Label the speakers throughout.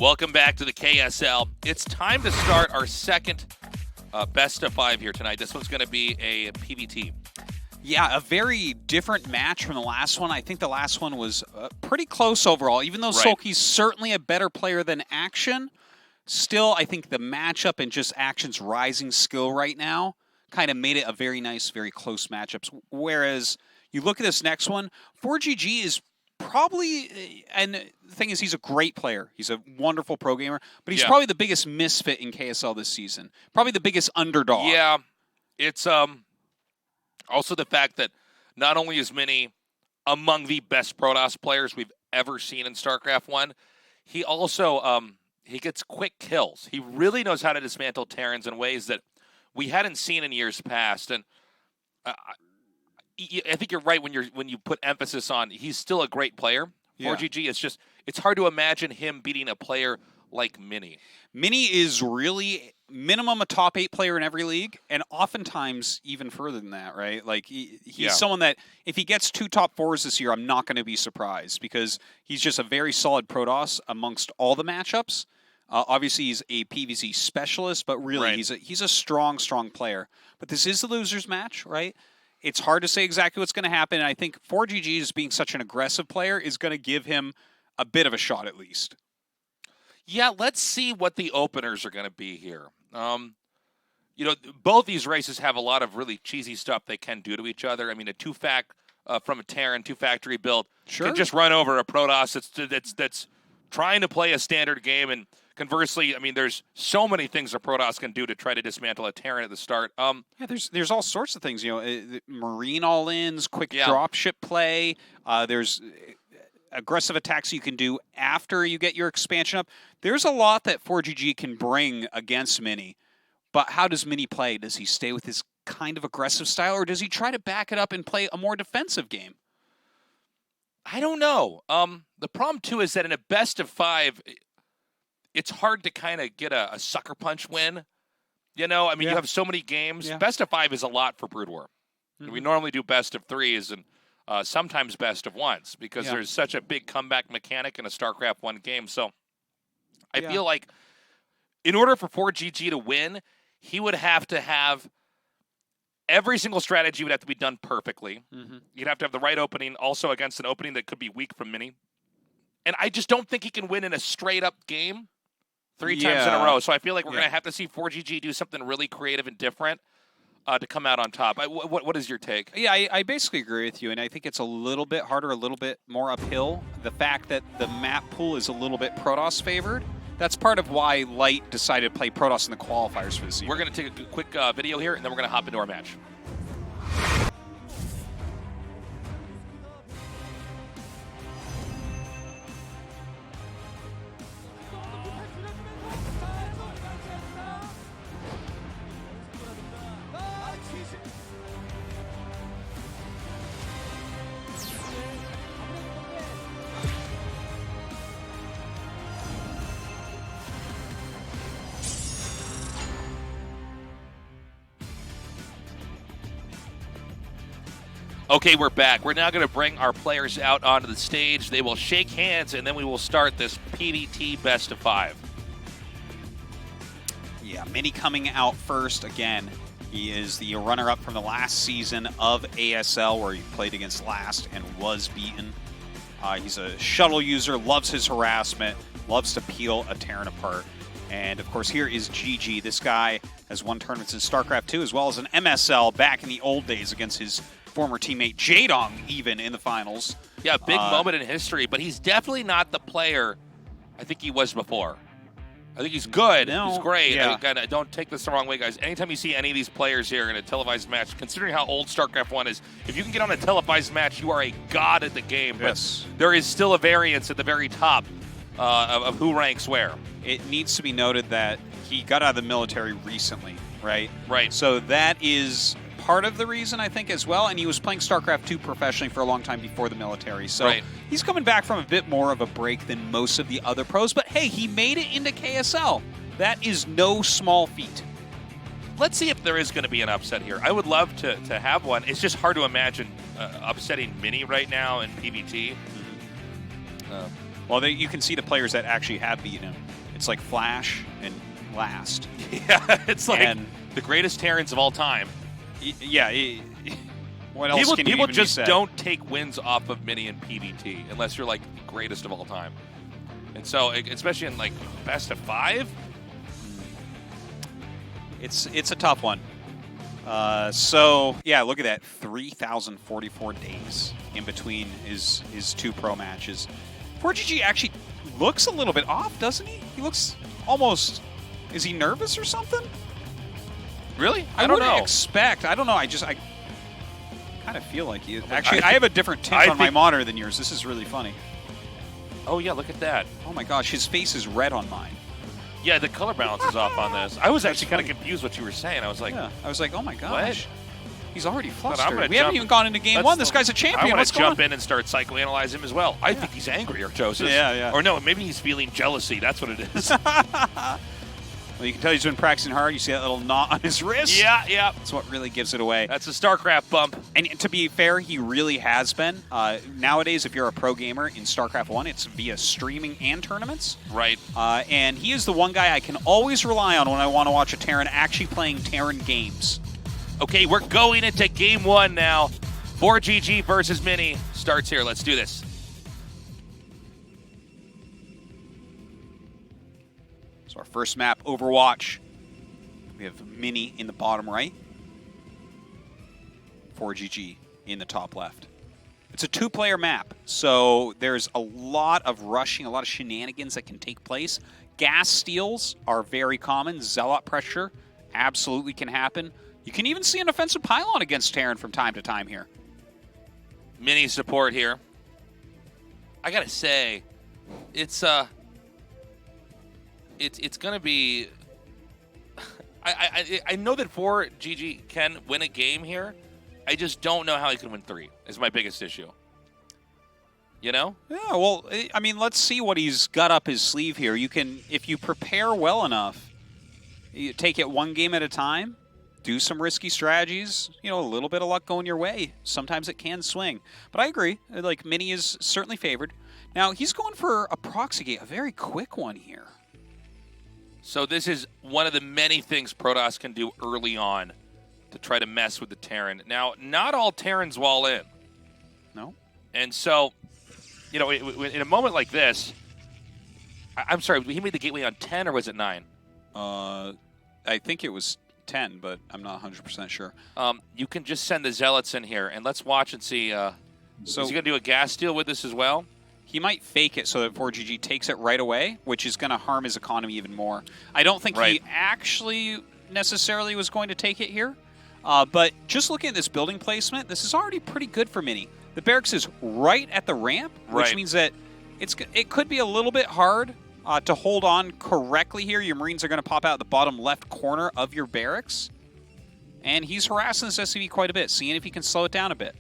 Speaker 1: Welcome back to the KSL. It's time to start our second best of 5 here tonight. This one's going to be a PvT.
Speaker 2: Yeah, a very different match from the last one. I think the last one was pretty close overall. Even though Sulky's certainly a better player than Action, still I think the matchup and just Action's rising skill right now kind of made it a very nice, very close matchups. Whereas you look at this next one, ForGG is probably, and the thing is, he's a great player. He's a wonderful pro gamer, but he's probably the biggest misfit in KSL this season. Probably the biggest underdog.
Speaker 1: Yeah, it's also the fact that not only is Mini among the best Protoss players we've ever seen in StarCraft 1, he also he gets quick kills. He really knows how to dismantle Terrans in ways that we hadn't seen in years past. And I think you're right when you put emphasis on he's still a great player. ForGG, it's hard to imagine him beating a player like Mini.
Speaker 2: Mini is really minimum a top 8 player in every league, and oftentimes even further than that, right? Like he's someone that if he gets 2 top 4s this year, I'm not going to be surprised because he's just a very solid Protoss amongst all the matchups. Obviously, he's a PvZ specialist, but really he's a strong player. But this is the loser's match, right? It's hard to say exactly what's going to happen. And I think ForGG, being such an aggressive player, is going to give him a bit of a shot at least.
Speaker 1: Yeah, let's see what the openers are going to be here. You know, both these races have a lot of really cheesy stuff they can do to each other. I mean, a 2-fac from a Terran 2-factory build can just run over a Protoss that's trying to play a standard game. And conversely, I mean, there's so many things a Protoss can do to try to dismantle a Terran at the start.
Speaker 2: Yeah, there's all sorts of things. You know, Marine all-ins, quick dropship play. There's aggressive attacks you can do after you get your expansion up. There's a lot that ForGG can bring against Mini. But how does Mini play? Does he stay with his kind of aggressive style, or does he try to back it up and play a more defensive game?
Speaker 1: I don't know. The problem, too, is that in a best of 5, it's hard to kind of get a sucker punch win. You know, I mean, you have so many games. Best of 5 is a lot for Brood War. We normally do best of 3s and sometimes best of 1s because there's such a big comeback mechanic in a StarCraft 1 game. So I feel like in order for ForGG to win, he would have to have every single strategy would have to be done perfectly. You'd have to have the right opening also against an opening that could be weak from Mini. And I just don't think he can win in a straight-up game 3 times in a row. So I feel like we're going to have to see ForGG do something really creative and different to come out on top. What is your take?
Speaker 2: Yeah, I basically agree with you, and I think it's a little bit harder, a little bit more uphill. The fact that the map pool is a little bit Protoss favored, that's part of why Light decided to play Protoss in the qualifiers for this season.
Speaker 1: We're going to take a quick video here, and then we're going to hop into our match. Okay, we're back. We're now going to bring our players out onto the stage. They will shake hands, and then we will start this PvT best of 5.
Speaker 2: Yeah, Mini coming out first. Again, he is the runner-up from the last season of ASL, where he played against last and was beaten. He's a shuttle user, loves his harassment, loves to peel a Terran apart. And, of course, here is GG. This guy has won tournaments in StarCraft 2 as well as an MSL back in the old days against his former teammate Jaedong, even in the finals.
Speaker 1: Yeah, big moment in history, but he's definitely not the player I think he was before. I think he's good. He's great. Again, don't take this the wrong way, guys. Anytime you see any of these players here in a televised match, considering how old StarCraft 1 is, if you can get on a televised match, you are a god at the game.
Speaker 2: Yes.
Speaker 1: But there is still a variance at the very top of who ranks where.
Speaker 2: It needs to be noted that he got out of the military recently, right?
Speaker 1: Right.
Speaker 2: So that is part of the reason, I think, as well. And he was playing StarCraft 2 professionally for a long time before the military. So he's coming back from a bit more of a break than most of the other pros. But hey, he made it into KSL. That is no small feat.
Speaker 1: Let's see if there is going to be an upset here. I would love to have one. It's just hard to imagine upsetting Mini right now in PvT.
Speaker 2: Well, you can see the players that actually have beaten him. It's like Flash and Last.
Speaker 1: Yeah, it's like the greatest Terrans of all time.
Speaker 2: Yeah. What else can you
Speaker 1: people
Speaker 2: even
Speaker 1: just
Speaker 2: be said?
Speaker 1: don't take wins off of Mini and PvT unless you're like the greatest of all time. And so, especially in like best of 5,
Speaker 2: it's a tough one. So yeah, look at that, 3,044 days in between his 2 pro matches. ForGG actually looks a little bit off, doesn't he? He looks almost. Is he nervous or something?
Speaker 1: Really?
Speaker 2: I don't know. Expect. I don't know. I kind of feel like he. Actually, I have a different tint on my monitor than yours. This is really funny.
Speaker 1: Oh yeah, look at that.
Speaker 2: Oh my gosh, his face is red on mine.
Speaker 1: Yeah, the color balance is off on this. I was actually kind of confused what you were saying. I was like,
Speaker 2: oh my gosh.
Speaker 1: What?
Speaker 2: He's already flustered. We
Speaker 1: haven't
Speaker 2: even gone into game 1. This guy's a champion.
Speaker 1: I want to jump in and start psychoanalyze him as well. I think he's angry, Artosis.
Speaker 2: Yeah.
Speaker 1: Or no, maybe he's feeling jealousy. That's what it is.
Speaker 2: Well, you can tell he's been practicing hard. You see that little knot on his wrist?
Speaker 1: Yeah.
Speaker 2: That's what really gives it away.
Speaker 1: That's a StarCraft bump.
Speaker 2: And to be fair, he really has been. Nowadays, if you're a pro gamer in StarCraft 1, it's via streaming and tournaments.
Speaker 1: Right.
Speaker 2: And he is the one guy I can always rely on when I want to watch a Terran actually playing Terran games.
Speaker 1: Okay, we're going into game 1 now. ForGG versus Mini starts here. Let's do this.
Speaker 2: So our first map, Overwatch. We have Mini in the bottom right. ForGG in the top left. It's a 2-player map, so there's a lot of rushing, a lot of shenanigans that can take place. Gas steals are very common. Zealot pressure absolutely can happen. You can even see an offensive pylon against Terran from time to time here.
Speaker 1: Mini support here. I gotta say, it's gonna be. I know that ForGG can win a game here. I just don't know how he can win 3. Is my biggest issue. You know?
Speaker 2: Yeah. Well, I mean, let's see what he's got up his sleeve here. You can, if you prepare well enough, you take it 1 game at a time. Do some risky strategies, a little bit of luck going your way. Sometimes it can swing. But I agree, like, Mini is certainly favored. Now, he's going for a proxy gate, a very quick one here.
Speaker 1: So this is one of the many things Protoss can do early on to try to mess with the Terran. Now, not all Terrans wall in.
Speaker 2: No.
Speaker 1: And so, in a moment like this, I'm sorry, he made the gateway on 10 or was it 9?
Speaker 2: I think it was 10, but I'm not 100% sure.
Speaker 1: You can just send the Zealots in here, and let's watch and see. So is he going to do a gas steal with this as well?
Speaker 2: He might fake it so that ForGG takes it right away, which is going to harm his economy even more. I don't think he actually necessarily was going to take it here, but just looking at this building placement, this is already pretty good for Mini. The barracks is right at the ramp, which means that it could be a little bit hard to hold on correctly here. Your Marines are going to pop out the bottom left corner of your barracks. And he's harassing this SCV quite a bit, seeing if he can slow it down a bit.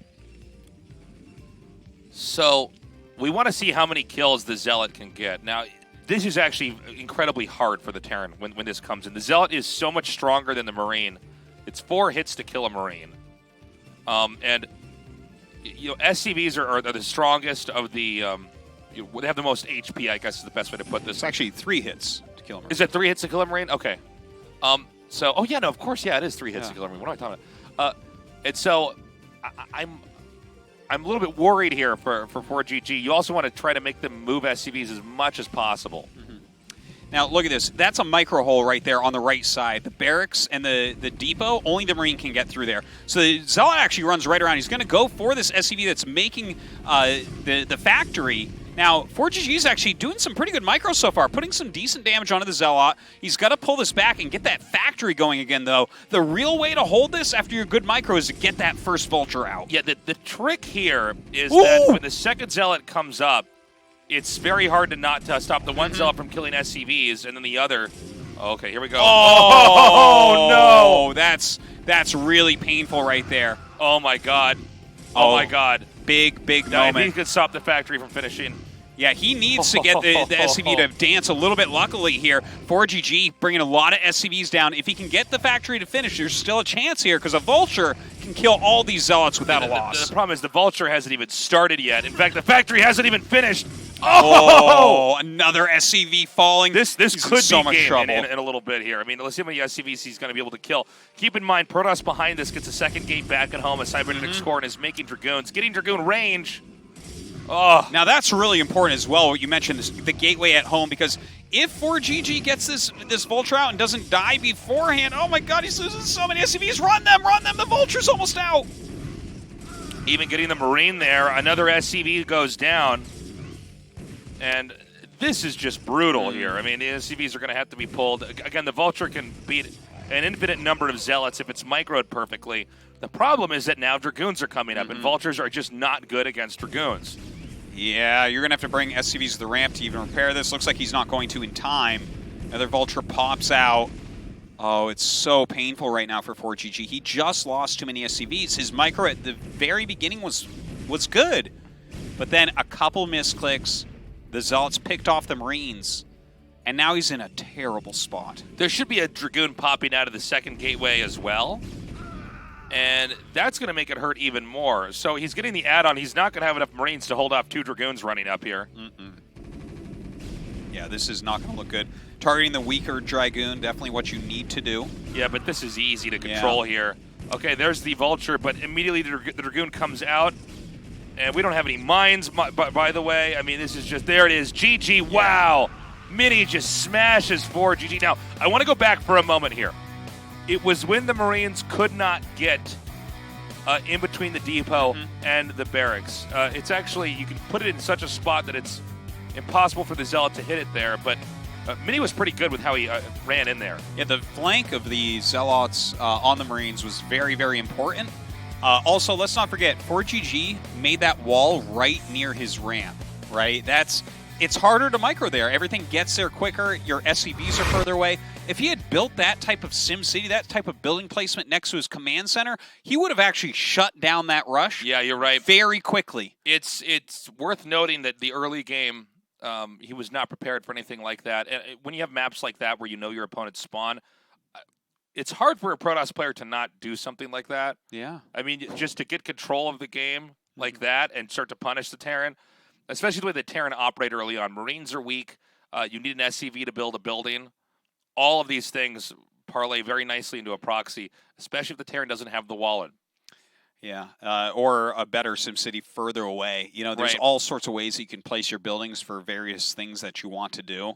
Speaker 1: So we want to see how many kills the Zealot can get. Now, this is actually incredibly hard for the Terran when this comes in. The Zealot is so much stronger than the Marine. It's 4 hits to kill a Marine. And, SCVs are the strongest of the... they have the most HP, I guess is the best way to put this.
Speaker 2: It's actually 3 hits to kill a Marine.
Speaker 1: Is it 3 hits to kill a Marine? Okay. Of course, it is 3 hits to kill a Marine. What am I talking about? And so, I'm a little bit worried here for ForGG. You also want to try to make them move SCVs as much as possible.
Speaker 2: Mm-hmm. Now, look at this. That's a micro hole right there on the right side. The barracks and the depot, only the Marine can get through there. So the Zealot actually runs right around. He's going to go for this SCV that's making the factory. Now, ForGG is actually doing some pretty good micros so far, putting some decent damage onto the Zealot. He's got to pull this back and get that factory going again, though. The real way to hold this after your good micro is to get that first Vulture out.
Speaker 1: Yeah, the trick here is that when the second Zealot comes up, it's very hard to not stop the one Zealot from killing SCVs, and then the other... Okay, here we go.
Speaker 2: Oh no! That's really painful right there.
Speaker 1: Oh, my God. Oh, my God.
Speaker 2: Big moment.
Speaker 1: If he could stop the factory from finishing.
Speaker 2: Yeah, he needs to get the SCV to dance a little bit luckily here. ForGG bringing a lot of SCVs down. If he can get the factory to finish, there's still a chance here because a Vulture can kill all these Zealots without a loss.
Speaker 1: The problem is the Vulture hasn't even started yet. In fact, the factory hasn't even finished.
Speaker 2: Oh, another SCV falling.
Speaker 1: This
Speaker 2: He's
Speaker 1: could
Speaker 2: so
Speaker 1: be
Speaker 2: much
Speaker 1: game
Speaker 2: trouble.
Speaker 1: in a little bit here. I mean, let's see how many SCVs he's going to be able to kill. Keep in mind, Protoss behind this gets a second gate back at home. A cybernetic score and is making Dragoons. Getting Dragoon range. Oh.
Speaker 2: Now that's really important as well, what you mentioned, the gateway at home, because if ForGG gets this Vulture out and doesn't die beforehand, oh my god, he's losing so many SCVs. Run them, the Vulture's almost out.
Speaker 1: Even getting the Marine there, another SCV goes down. And this is just brutal here. I mean, the SCVs are going to have to be pulled. Again, the Vulture can beat an infinite number of Zealots if it's microed perfectly. The problem is that now Dragoons are coming up, and Vultures are just not good against Dragoons.
Speaker 2: Yeah, you're going to have to bring SCVs to the ramp to even repair this. Looks like he's not going to in time. Another Vulture pops out. Oh, it's so painful right now for ForGG. He just lost too many SCVs. His micro at the very beginning was good, but then a couple misclicks. The Zealots picked off the Marines, and now he's in a terrible spot.
Speaker 1: There should be a Dragoon popping out of the second gateway as well. And that's going to make it hurt even more. So he's getting the add-on. He's not going to have enough Marines to hold off 2 Dragoons running up here.
Speaker 2: Yeah, this is not going to look good. Targeting the weaker Dragoon, definitely what you need to do.
Speaker 1: Yeah, but this is easy to control here. Okay, there's the Vulture, but immediately the Dragoon comes out. And we don't have any mines, by the way. I mean, this is just, there it is. GG, wow. Mini just smashes ForGG. Now, I want to go back for a moment here. It was when the Marines could not get in between the depot and the barracks. It's actually, you can put it in such a spot that it's impossible for the Zealot to hit it there, but Mini was pretty good with how he ran in there.
Speaker 2: Yeah, the flank of the Zealots on the Marines was very, very important. Also, let's not forget, ForGG made that wall right near his ramp, right? It's harder to micro there. Everything gets there quicker. Your SCVs are further away. If he had built that type of Sim City, that type of building placement next to his command center, he would have actually shut down that rush.
Speaker 1: Yeah, you're right.
Speaker 2: Very quickly.
Speaker 1: It's worth noting that the early game, he was not prepared for anything like that. And when you have maps like that where you know your opponent's spawn, it's hard for a Protoss player to not do something like that.
Speaker 2: Yeah.
Speaker 1: I mean, just to get control of the game like that and start to punish the Terran, especially the way the Terran operate early on. Marines are weak. You need an SCV to build a building. All of these things parlay very nicely into a proxy, especially if the Terran doesn't have the wallet.
Speaker 2: Yeah, or a better SimCity further away. You know, there's all sorts of ways you can place your buildings for various things that you want to do.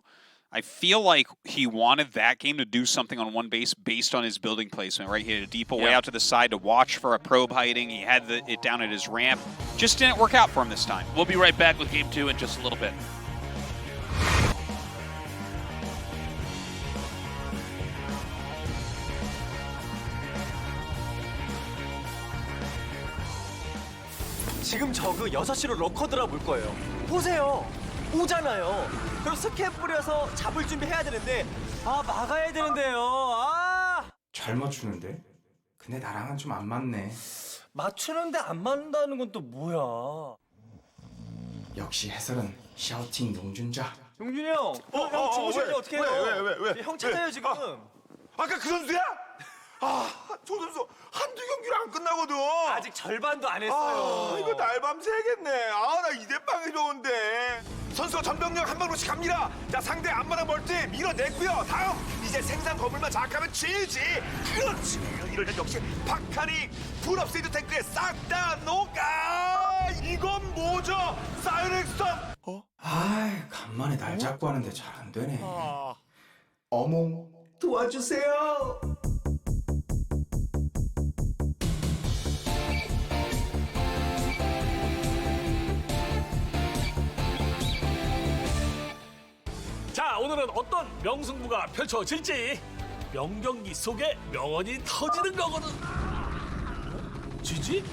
Speaker 2: I feel like he wanted that game to do something on one base based on his building placement, right? He had a depot way out to the side to watch for a probe hiding. He had it down at his ramp. Just didn't work out for him this time.
Speaker 1: We'll be right back with Game 2 in just a little bit.
Speaker 3: 지금 저그 6시로 러커드라 볼 거예요. 보세요. 오잖아요. 그럼 스캔 뿌려서 잡을 준비해야 되는데 막아야 되는데요.
Speaker 4: 잘 맞추는데? 근데 나랑은 좀 안 맞네.
Speaker 3: 맞추는데 안 맞는다는 건 또 뭐야?
Speaker 4: 역시 해설은 샤우팅 용준자.
Speaker 3: 용준이 형. 형 주무실 때 어떻게 해요?
Speaker 5: 왜?
Speaker 3: 형 찾아요 지금.
Speaker 5: 아까 그 선수야? 저 선수 한두 경기를 안 끝나거든.
Speaker 3: 아직 절반도 안 했어요.
Speaker 5: 이거 날밤 새겠네. 나 이대빵이 좋은데. 선수가 전병력 한 방으로씩 갑니다. 자, 상대 앞마당 멀티 밀어냈고요. 다음 이제 생산 건물만 장악하면 지지. 그렇지. 이럴 땐 역시 박하니 풀업세이드 탱크에 싹 다 녹아. 이건 뭐죠? 사이렉 스톰.
Speaker 4: 간만에 날 잡고 하는데 잘 안 되네. 어몽
Speaker 3: 도와주세요.
Speaker 6: 자, 오늘은 어떤 명승부가 펼쳐질지 명경기 속에 명언이 터지는 거거든. 지지?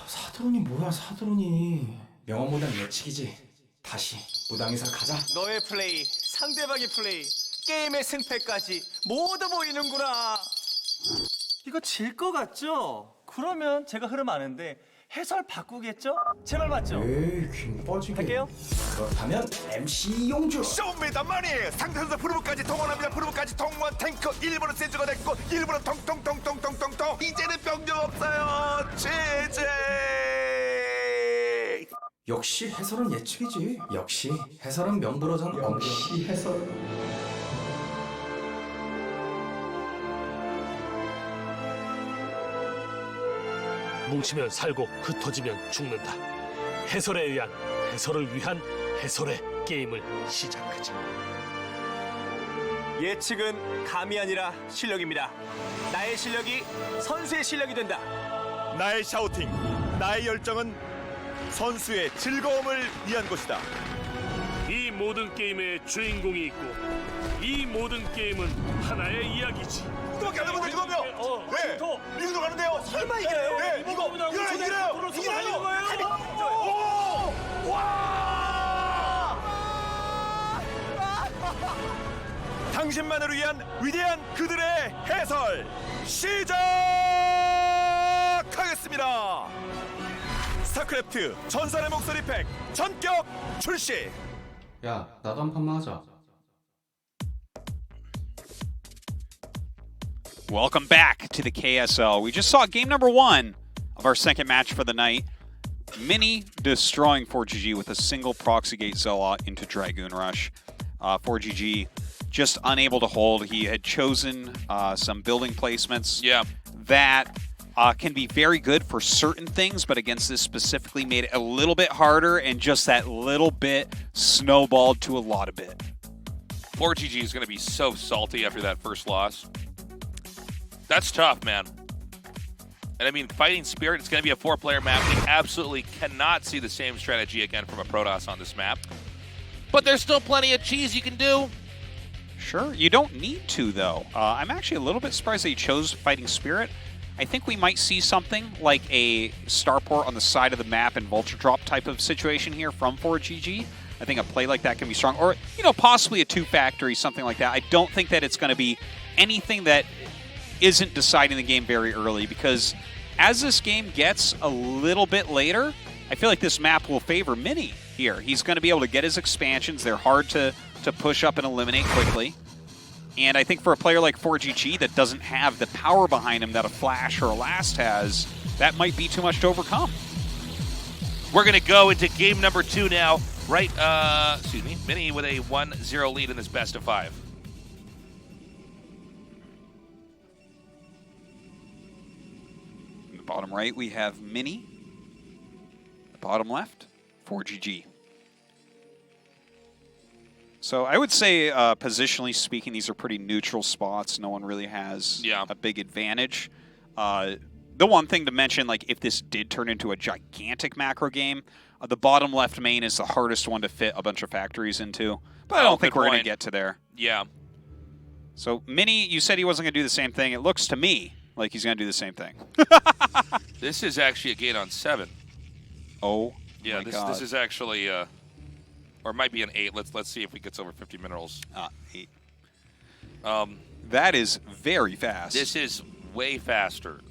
Speaker 4: 사드론이 뭐야 사드론이. 명언보단 예측이지. 다시 무당에서 가자.
Speaker 3: 너의 플레이, 상대방의 플레이, 게임의 승패까지 모두 보이는구나. 이거 질 것 같죠? 그러면 제가 흐름 아는데 해설 바꾸겠죠? 제 말 맞죠?
Speaker 4: 에이 귀 빠지게.
Speaker 3: 할게요.
Speaker 4: 그렇다면 MC 용주.
Speaker 5: 쇼미더머니. 상대 선수 프로브까지 동원합니다. 프로브까지 동원. 탱크 1번은 센주가 됐고 1번은 통통통통통통통. 이제는 병력 없어요. 제제.
Speaker 4: 역시 해설은 예측이지. 역시 해설은 명불허전 역시 해설.
Speaker 6: 뭉치면 살고 흩어지면 죽는다. 해설에 의한 해설을 위한 해설의 게임을 시작하자.
Speaker 3: 예측은 감이 아니라 실력입니다. 나의 실력이 선수의 실력이 된다.
Speaker 5: 나의 샤우팅, 나의 열정은 선수의 즐거움을 위한 것이다.
Speaker 6: 이 모든 게임의 주인공이 있고 이 모든 게임은 하나의 이야기지.
Speaker 5: 누구밖에 안 남았네, 지금요. 네,
Speaker 6: 더.
Speaker 5: 미국으로 가는데요.
Speaker 3: 설마 이겨요?
Speaker 5: 네, 이거 이겨요. 오! 와! 당신만을 위한 위대한 그들의 해설 시작하겠습니다. 스타크래프트 전설의 목소리 팩 전격 출시.
Speaker 4: 야, 나도 한 판만 하자.
Speaker 2: Welcome back to the KSL. We just saw game number 1 of our second match for the night. Mini destroying ForGG with a single proxy gate Zealot into Dragoon Rush. ForGG just unable to hold. He had chosen some building placements that can be very good for certain things, but against this specifically made it a little bit harder, and just that little bit snowballed to a lot of bit.
Speaker 1: ForGG is going to be so salty after that first loss. That's tough, man. And I mean, Fighting Spirit, it's going to be a 4-player map. They absolutely cannot see the same strategy again from a Protoss on this map. But there's still plenty of cheese you can do.
Speaker 2: Sure, you don't need to, though. I'm actually a little bit surprised that he chose Fighting Spirit. I think we might see something like a starport on the side of the map and vulture drop type of situation here from ForGG. I think a play like that can be strong. Or, you know, possibly a 2-factory, something like that. I don't think that it's going to be anything that isn't deciding the game very early, because as this game gets a little bit later, I feel like this map will favor Mini here. He's going to be able to get his expansions. They're hard to push up and eliminate quickly. And I think for a player like ForGG that doesn't have the power behind him that a Flash or a Last has, that might be too much to overcome.
Speaker 1: We're going to go into game number 2 now. Right, Mini with a 1-0 lead in this best of 5.
Speaker 2: In the bottom right, we have Mini. The bottom left, ForGG. So I would say, positionally speaking, these are pretty neutral spots. No one really has a big advantage. The one thing to mention, like if this did turn into a gigantic macro game, the bottom left main is the hardest one to fit a bunch of factories into. But I don't think we're going to get to there.
Speaker 1: Yeah.
Speaker 2: So Mini, you said he wasn't going to do the same thing. It looks to me like he's going to do the same thing.
Speaker 1: This is actually a gate on 7.
Speaker 2: Oh,
Speaker 1: yeah. This is actually. Or it might be an 8. Let's see if it gets over 50 minerals.
Speaker 2: 8. That is very fast.
Speaker 1: This is way faster.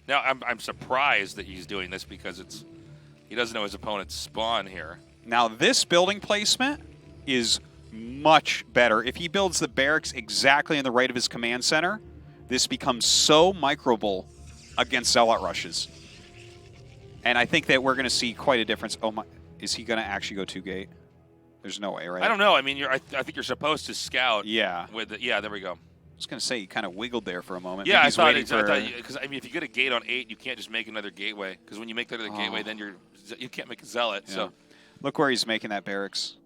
Speaker 1: Now I'm surprised that he's doing this because he doesn't know his opponent's spawn here.
Speaker 2: Now this building placement is much better. If he builds the barracks exactly on the right of his command center, this becomes so microable against Zealot rushes. And I think that we're going to see quite a difference. Oh my! Is he going to actually go 2-gate? There's no way, right?
Speaker 1: I don't know. I mean, I think you're supposed to scout.
Speaker 2: Yeah.
Speaker 1: Yeah, there we go.
Speaker 2: I was going to say, you kind of wiggled there for a moment.
Speaker 1: Yeah, I thought because I mean, if you get a gate on 8, you can't just make another gateway. Because when you make that other gateway, then you can't make a zealot. Yeah. So
Speaker 2: look where he's making that barracks.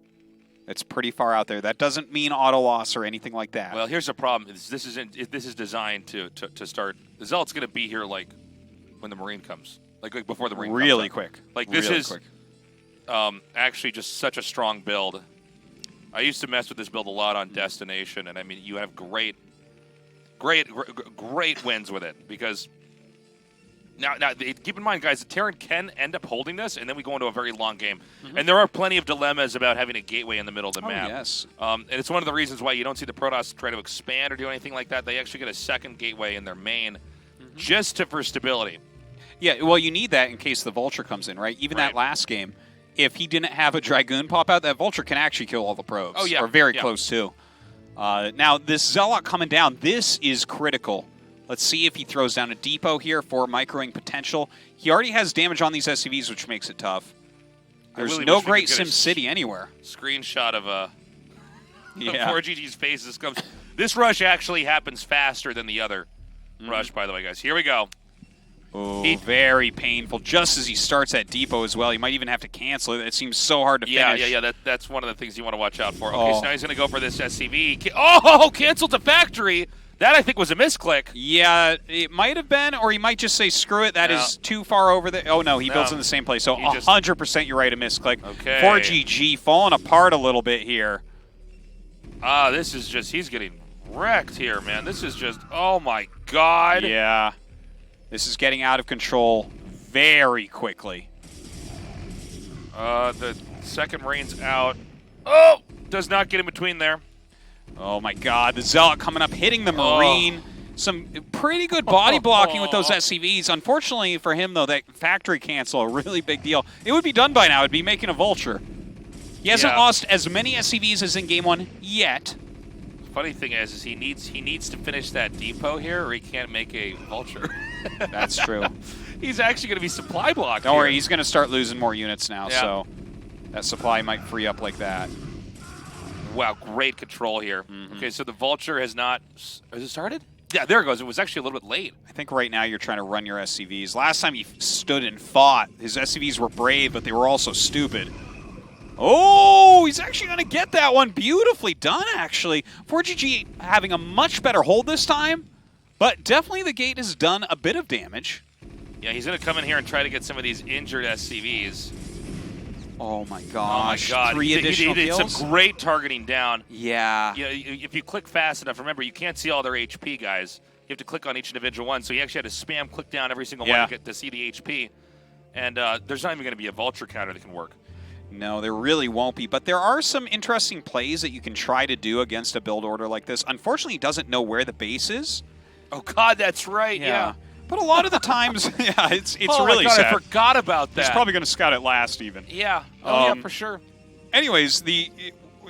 Speaker 2: It's pretty far out there. That doesn't mean auto loss or anything like that.
Speaker 1: Well, here's the problem: this is designed to start. The zealot's going to be here like when the Marine comes, like before the Marine comes.
Speaker 2: Really quick.
Speaker 1: Like this is actually just such a strong build. I used to mess with this build a lot on Destination, and I mean, you have great wins with it because now keep in mind, guys, the Terran can end up holding this, and then we go into a very long game. And there are plenty of dilemmas about having a gateway in the middle of the map.
Speaker 2: Yes.
Speaker 1: And it's one of the reasons why you don't see the Protoss try to expand or do anything like that. They actually get a second gateway in their main just for stability.
Speaker 2: Yeah, well, you need that in case the Vulture comes in, right? Even that last game, if he didn't have a Dragoon pop out, that Vulture can actually kill all the probes.
Speaker 1: Oh, yeah.
Speaker 2: Or very close, too. Now, this Zealot coming down, this is critical. Let's see if he throws down a depot here for microing potential. He already has damage on these SCVs, which makes it tough. There's
Speaker 1: really
Speaker 2: no
Speaker 1: wish we
Speaker 2: great
Speaker 1: could get a
Speaker 2: SimCity anywhere.
Speaker 1: Screenshot of
Speaker 2: Yeah.
Speaker 1: 4GG's faces comes. This rush actually happens faster than the other rush, by the way, guys. Here we go.
Speaker 2: Oh, very painful. Just as he starts that depot as well, he might even have to cancel it. It seems so hard to finish.
Speaker 1: Yeah. That's one of the things you want to watch out for. Okay, so now he's going to go for this SCV. Oh, canceled the factory. That, I think, was a misclick.
Speaker 2: Yeah, it might have been, or he might just say, screw it, that is too far over there. Oh, no, he builds in the same place. So 100% you're right, a misclick.
Speaker 1: Okay.
Speaker 2: 4GG falling apart a little bit here.
Speaker 1: This is just, he's getting wrecked here, man. This is just, oh, my God.
Speaker 2: Yeah. This is getting out of control very quickly.
Speaker 1: The second Marine's out. Oh! Does not get in between there.
Speaker 2: Oh my God, the Zealot coming up, hitting the Marine. Some pretty good body blocking with those SCVs. Unfortunately for him, though, that factory cancel, a really big deal. It would be done by now. It'd be making a Vulture. He hasn't lost as many SCVs as in Game 1 yet.
Speaker 1: Funny thing is he needs to finish that depot here, or he can't make a Vulture.
Speaker 2: That's true.
Speaker 1: He's actually going to be supply blocked.
Speaker 2: Don't worry, he's going to start losing more units now, so that supply might free up like that.
Speaker 1: Wow, great control here. Okay, so the Vulture has not... Has it started? Yeah, there it goes. It was actually a little bit late.
Speaker 2: I think right now you're trying to run your SCVs. Last time he stood and fought, his SCVs were brave, but they were also stupid. Oh, he's actually going to get that one. Beautifully done, actually. 4GG having a much better hold this time, but definitely the gate has done a bit of damage.
Speaker 1: Yeah, he's going to come in here and try to get some of these injured SCVs.
Speaker 2: Oh my gosh!
Speaker 1: Oh my God!
Speaker 2: 3 additional
Speaker 1: he did
Speaker 2: kills?
Speaker 1: some great targeting down.
Speaker 2: Yeah.
Speaker 1: If you click fast enough, remember you can't see all their HP, guys. You have to click on each individual one. So he actually had to spam click down every single one to get to see the HP. And there's not even going to be a Vulture counter that can work.
Speaker 2: No, there really won't be. But there are some interesting plays that you can try to do against a build order like this. Unfortunately, he doesn't know where the base is.
Speaker 1: Oh God, that's right. Yeah.
Speaker 2: But a lot of the times, it's
Speaker 1: oh
Speaker 2: really
Speaker 1: my God,
Speaker 2: sad.
Speaker 1: I forgot about that.
Speaker 2: He's probably going to scout it last, even.
Speaker 1: Yeah. Oh, yeah, for sure.
Speaker 2: Anyways,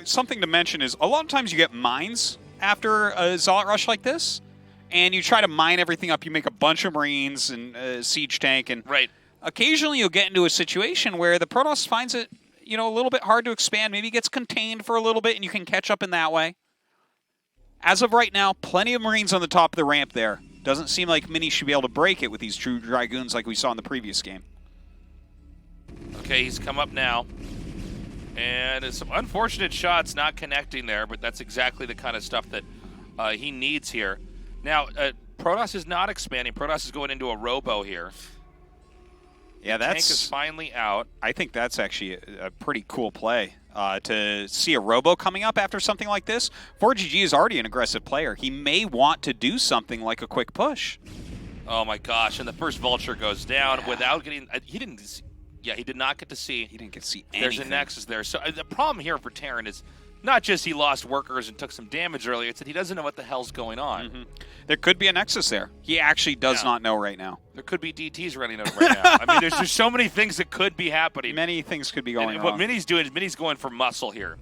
Speaker 2: something to mention is a lot of times you get mines after a Zealot rush like this, and you try to mine everything up. You make a bunch of Marines and a siege tank, and occasionally you'll get into a situation where the Protoss finds it, a little bit hard to expand. Maybe gets contained for a little bit, and you can catch up in that way. As of right now, plenty of Marines on the top of the ramp there. Doesn't seem like Mini should be able to break it with these true Dragoons like we saw in the previous game.
Speaker 1: Okay, he's come up now. And some unfortunate shots not connecting there, but that's exactly the kind of stuff that he needs here. Now, Protoss is not expanding. Protoss is going into a Robo here.
Speaker 2: Yeah,
Speaker 1: the tank is finally out.
Speaker 2: I think that's actually a pretty cool play. To see a Robo coming up after something like this. 4GG is already an aggressive player. He may want to do something like a quick push.
Speaker 1: Oh my gosh, and the first Vulture goes down without getting... he did not get to see.
Speaker 2: He didn't get to see anything.
Speaker 1: There's a Nexus there. So the problem here for Terran is not just he lost workers and took some damage earlier, it's that he doesn't know what the hell's going on.
Speaker 2: There could be a Nexus there. He actually does not know right now.
Speaker 1: There could be DTs running out right now. I mean, there's just so many things that could be happening.
Speaker 2: Many things could be going on.
Speaker 1: What Mini's doing is Mini's going for muscle here.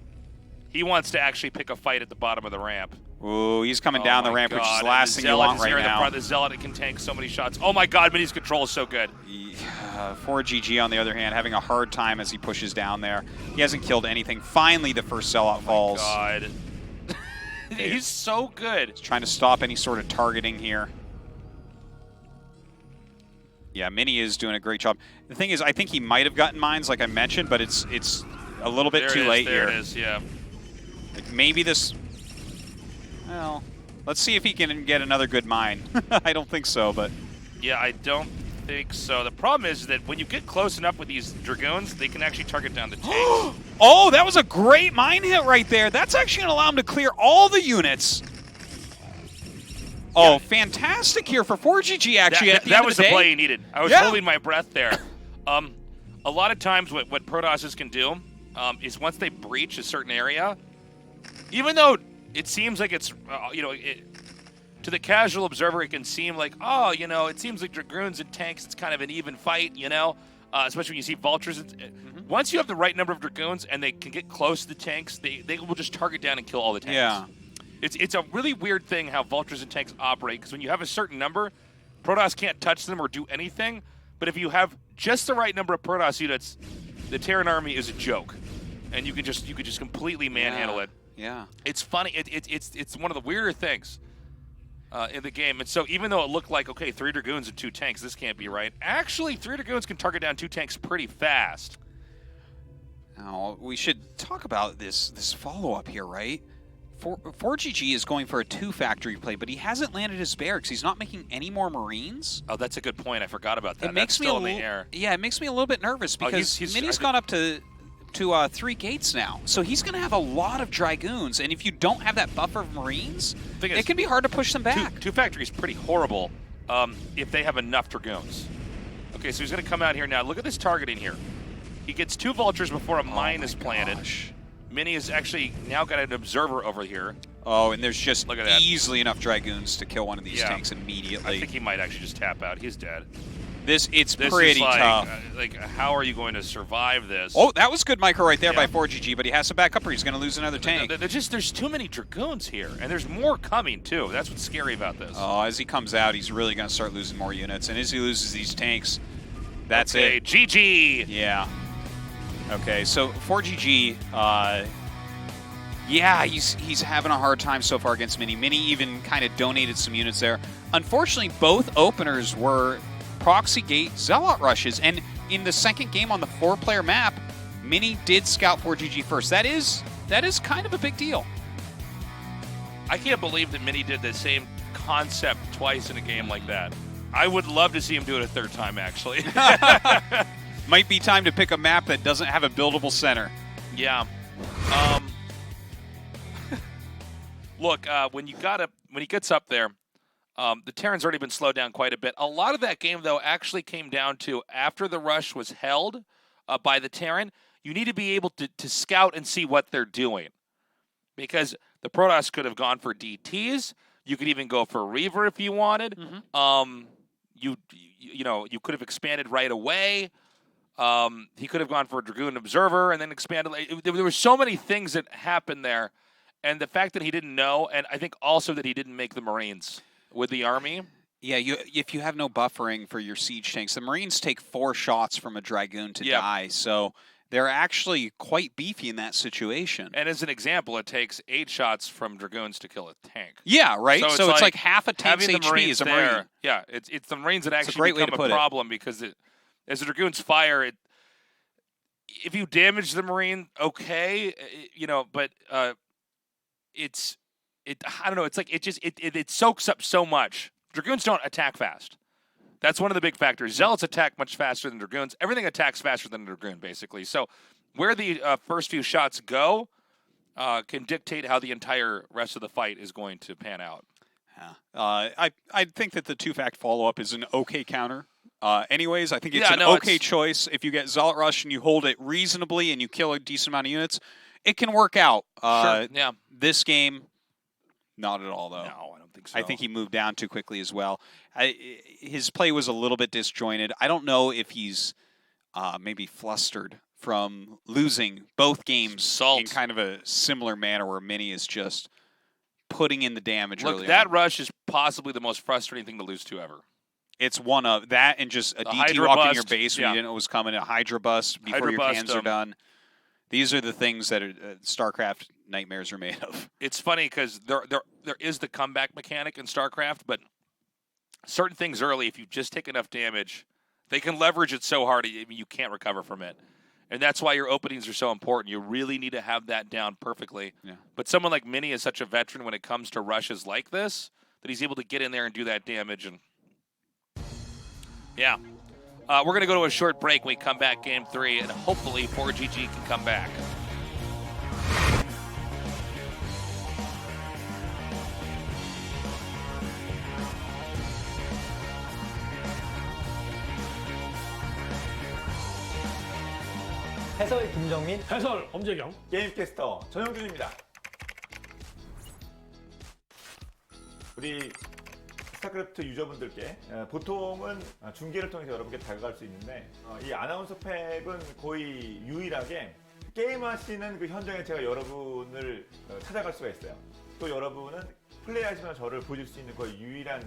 Speaker 1: He wants to actually pick a fight at the bottom of the ramp.
Speaker 2: Ooh, he's coming down the ramp, which is the last thing you want right now.
Speaker 1: The Zealot can tank so many shots. Oh my God, Mini's control is so good.
Speaker 2: 4GG, on the other hand, having a hard time as he pushes down there. He hasn't killed anything. Finally, the first Zealot falls.
Speaker 1: Oh my God. He's so good.
Speaker 2: He's trying to stop any sort of targeting here. Yeah, Mini is doing a great job. The thing is, I think he might have gotten mines, like I mentioned, but it's a little bit too late here.
Speaker 1: There it is, yeah.
Speaker 2: Like maybe this... Well, let's see if he can get another good mine. I don't think so, but...
Speaker 1: Yeah, I don't think so. The problem is that when you get close enough with these Dragoons, they can actually target down the tanks.
Speaker 2: Oh, that was a great mine hit right there. That's actually going to allow him to clear all the units. Oh, fantastic here for 4GG, actually.
Speaker 1: That was the play he needed. I was holding my breath there. A lot of times what Protosses can do is once they breach a certain area, even though it seems like it's, to the casual observer, it can seem like, it seems like Dragoons and tanks, it's kind of an even fight, especially when you see Vultures. Once you have the right number of Dragoons and they can get close to the tanks, they will just target down and kill all the tanks.
Speaker 2: Yeah.
Speaker 1: It's a really weird thing how Vultures and tanks operate, because when you have a certain number, Protoss can't touch them or do anything, but if you have just the right number of Protoss units, the Terran army is a joke, and you could just completely manhandle it.
Speaker 2: Yeah.
Speaker 1: It's funny. It's one of the weirder things in the game. And so even though it looked like, okay, 3 Dragoons and 2 tanks, this can't be right. Actually, 3 Dragoons can target down 2 tanks pretty fast.
Speaker 2: Now, we should talk about this follow-up here, right? ForGG is going for a 2-factory play, but he hasn't landed his barracks. He's not making any more Marines.
Speaker 1: Oh, that's a good point. I forgot about that.
Speaker 2: It makes me
Speaker 1: still in the air.
Speaker 2: Yeah, it makes me a little bit nervous because Mini's gone up to 3 gates now. So he's going to have a lot of Dragoons, and if you don't have that buffer of Marines, it can be hard to push them back.
Speaker 1: 2 factories pretty horrible if they have enough Dragoons. Okay, so he's going to come out here now. Look at this targeting here. He gets 2 Vultures before a mine is planted. Mini has actually now got an observer over here.
Speaker 2: Oh, and there's just easily enough Dragoons to kill one of these tanks immediately.
Speaker 1: I think he might actually just tap out. He's dead.
Speaker 2: It's
Speaker 1: this
Speaker 2: pretty
Speaker 1: is like,
Speaker 2: tough.
Speaker 1: How are you going to survive this?
Speaker 2: Oh, that was good micro right there by ForGG, but he has to back up or he's going to lose another tank.
Speaker 1: There's too many Dragoons here, and there's more coming, too. That's what's scary about this.
Speaker 2: Oh, as he comes out, he's really going to start losing more units, and as he loses these tanks, that's it.
Speaker 1: GG!
Speaker 2: Yeah. Okay, so ForGG, yeah, he's having a hard time so far against Mini. Mini even kind of donated some units there. Unfortunately, both openers were proxy gate Zealot rushes, and in the second game on the 4-player map, Mini did scout ForGG first. That is kind of a big deal.
Speaker 1: I can't believe that Mini did the same concept twice in a game like that. I would love to see him do it a 3rd time, actually.
Speaker 2: Might be time to pick a map that doesn't have a buildable center.
Speaker 1: Yeah. Look, when he gets up there, the Terran's already been slowed down quite a bit. A lot of that game, though, actually came down to after the rush was held by the Terran, you need to be able to scout and see what they're doing. Because the Protoss could have gone for DTs. You could even go for Reaver if you wanted. Mm-hmm. You could have expanded right away. He could have gone for a Dragoon Observer and then expanded. There were so many things that happened there. And the fact that he didn't know, and I think also that he didn't make the Marines with the army.
Speaker 2: Yeah, if you have no buffering for your siege tanks, the Marines take 4 shots from a Dragoon to die. So they're actually quite beefy in that situation.
Speaker 1: And as an example, it takes 8 shots from Dragoons to kill a tank.
Speaker 2: Yeah, right? So it's like half a tank's HP is a Marine.
Speaker 1: There, yeah, it's the Marines that actually become a problem because as the Dragoons fire, if you damage the Marine, okay, but I don't know. It's like it soaks up so much. Dragoons don't attack fast. That's one of the big factors. Zealots attack much faster than Dragoons. Everything attacks faster than a Dragoon, basically. So where the first few shots go can dictate how the entire rest of the fight is going to pan out.
Speaker 2: Yeah. I think that the 2-fact follow-up is an okay counter. Anyways, I think it's okay choice. If you get Zealot Rush and you hold it reasonably and you kill a decent amount of units, it can work out.
Speaker 1: Sure. Yeah.
Speaker 2: This game, not at all, though.
Speaker 1: No, I don't think so.
Speaker 2: I think he moved down too quickly as well. His play was a little bit disjointed. I don't know if he's maybe flustered from losing both games in kind of a similar manner where Mini is just putting in the damage early
Speaker 1: that
Speaker 2: on.
Speaker 1: rush is possibly the most frustrating thing to lose to ever.
Speaker 2: It's one of that and just a DT walk in your base when you didn't know it was coming, a Hydra bust before your cans are done. These are the things that StarCraft nightmares are made of.
Speaker 1: It's funny because there is the comeback mechanic in StarCraft, but certain things early, if you just take enough damage, they can leverage it so hard you can't recover from it. And that's why your openings are so important. You really need to have that down perfectly. Yeah. But someone like Mini is such a veteran when it comes to rushes like this that he's able to get in there and do that damage. And yeah. We're going to go to a short break. When we come back, Game 3, and hopefully ForGG can come back.
Speaker 3: 해설 김정민,
Speaker 6: 해설 엄재경,
Speaker 5: 게임캐스터 전영준입니다. 우리 스타크래프트 유저분들께 보통은 중계를 통해서 여러분께 다가갈 수 있는데 이 아나운서 팩은 거의 유일하게 게임하시는 그 현장에 제가 여러분을 찾아갈 수가 있어요. 또 여러분은 플레이하시면서 저를 보실 수 있는 거의 유일한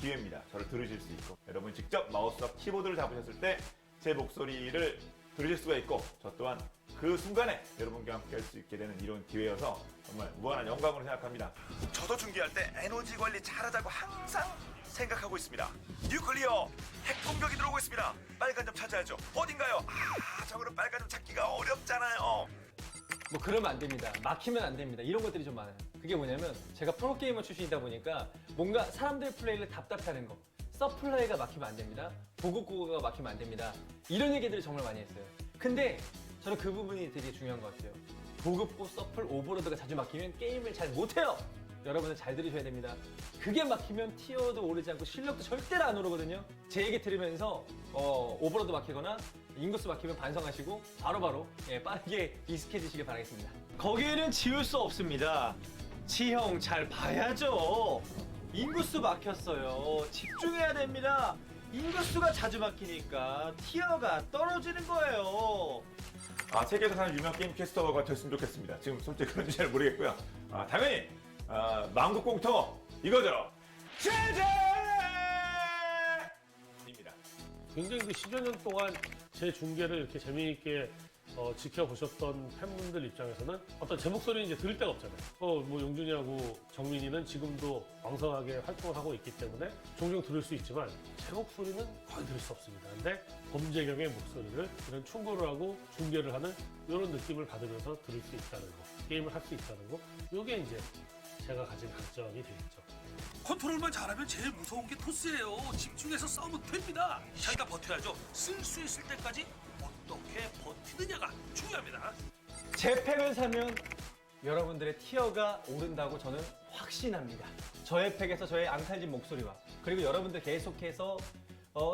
Speaker 5: 기회입니다. 저를 들으실 수 있고 여러분이 직접 마우스와 키보드를 잡으셨을 때 제 목소리를 들으실 수가 있고 저 또한 그 순간에 여러분과 함께 할 수 있게 되는 이런 기회여서 정말 무한한 영광으로 생각합니다. 저도 중계할 때 에너지 관리 잘하자고 항상 생각하고 있습니다. 뉴클리어 핵 공격이 들어오고 있습니다. 빨간 점 찾아야죠. 어딘가요? 저거는 빨간 점 찾기가 어렵잖아요.
Speaker 7: 뭐 그러면 안 됩니다. 막히면 안 됩니다. 이런 것들이 좀 많아요. 그게 뭐냐면 제가 프로게이머 출신이다 보니까 뭔가 사람들의 플레이를 답답해하는 거. 서플라이가 막히면 안 됩니다. 보급고가 막히면 안 됩니다. 이런 얘기들을 정말 많이 했어요. 근데 저는 그 부분이 되게 중요한 것 같아요. 보급고, 서플, 오버로드가 자주 막히면 게임을 잘 못해요. 여러분들 잘 들으셔야 됩니다. 그게 막히면 티어도 오르지 않고 실력도 절대로 안 오르거든요. 제 얘기 들으면서 오버로드 막히거나 인구수 막히면 반성하시고 바로바로 빠르게 익숙해지시길 바라겠습니다.
Speaker 3: 거기에는 지울 수 없습니다. 지형 잘 봐야죠. 인구수 막혔어요. 집중해야 됩니다. 인구수가 자주 막히니까 티어가 떨어지는 거예요.
Speaker 5: 세계에서 사는 유명 게임 캐스터가 됐으면 좋겠습니다. 지금 솔직히 그런지 잘 모르겠고요. 당연히 만국공통 이거죠. 제재입니다.
Speaker 6: 굉장히 그 10여 년 동안 제 중계를 이렇게 재미있게 지켜보셨던 팬분들 입장에서는 어떤 제 목소리는 이제 들을 데가 없잖아요. 뭐 용준이하고 정민이는 지금도 왕성하게 활동을 하고 있기 때문에 종종 들을 수 있지만 제 목소리는 거의 들을 수 없습니다. 근데 범재경의 목소리를 이런 충고를 하고 중계를 하는 이런 느낌을 받으면서 들을 수 있다는 거, 게임을 할 수 있다는 거, 이게 이제 제가 가진 강점이 되겠죠.
Speaker 8: 컨트롤만 잘하면 제일 무서운 게 토스예요. 집중해서 싸우면 됩니다. 자기가 버텨야죠. 쓸 수 있을 때까지 어떻게 버티느냐가 중요합니다.
Speaker 7: 제 팩을 사면 여러분들의 티어가 오른다고 저는 확신합니다. 저의 팩에서 저의 앙탈진 목소리와 그리고 여러분들 계속해서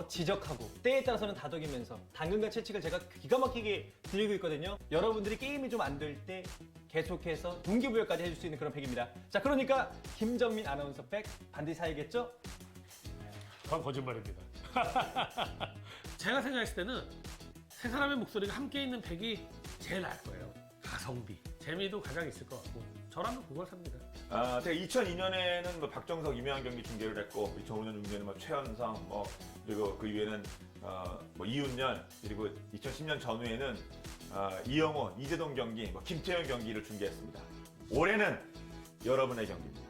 Speaker 7: 지적하고 때에 따라서는 다독이면서 당근과 채찍을 제가 기가 막히게 들고 있거든요. 여러분들이 게임이 좀 안 될 때 계속해서 동기부여까지 해줄 수 있는 그런 팩입니다. 자, 그러니까 김정민 아나운서 팩 반드시 사야겠죠?
Speaker 6: 그건 거짓말입니다. 제가 생각했을 때는 세 사람의 목소리가 함께 있는 팩이 제일 나을 거예요. 가성비, 재미도 가장 있을 것 같고 저라면 그걸 삽니다.
Speaker 5: 제가 2002년에는 뭐 박정석, 이명환 경기 중계를 했고 2005년 중계는 뭐 최현성, 그리고 그 이후에는 뭐 이윤열, 그리고 2010년 전후에는 이영호, 이재동 경기, 뭐 김태현 경기를 중계했습니다. 올해는 여러분의 경기입니다.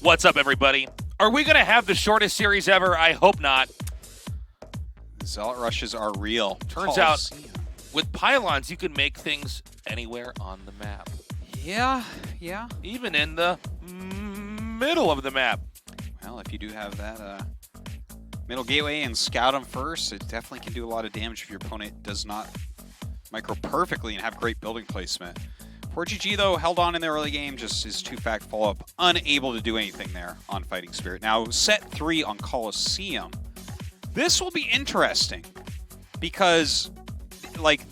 Speaker 1: What's up, everybody? Are we going to have the shortest series ever? I hope not.
Speaker 2: Zealot rushes are real.
Speaker 1: Turns out, with pylons, you can make things anywhere on the map.
Speaker 2: Yeah.
Speaker 1: Even in the middle of the map.
Speaker 2: Well, if you do have that middle gateway and scout them first, it definitely can do a lot of damage if your opponent does not micro perfectly and have great building placement. ForGG, though, held on in the early game, just his two-fact follow-up, unable to do anything there on Fighting Spirit. Now, set 3 on Coliseum. This will be interesting because,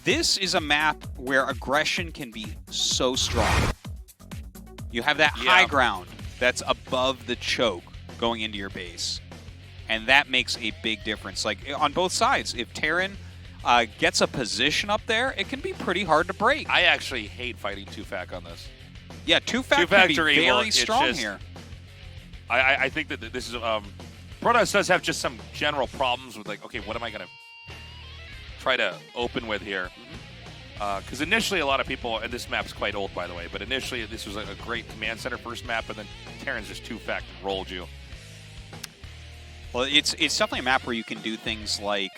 Speaker 2: this is a map where aggression can be so strong. You have that high ground that's above the choke going into your base, and that makes a big difference. On both sides, if Terran gets a position up there, it can be pretty hard to break.
Speaker 1: I actually hate fighting 2-fac on this.
Speaker 2: Yeah, 2-fac can be very strong here.
Speaker 1: I think that this is... Protoss does have just some general problems with, okay, what am I going to try to open with here? Because initially a lot of people, and this map's quite old, by the way, but initially this was a great command center first map, and then Terran's just 2-fac rolled you.
Speaker 2: Well, it's definitely a map where you can do things like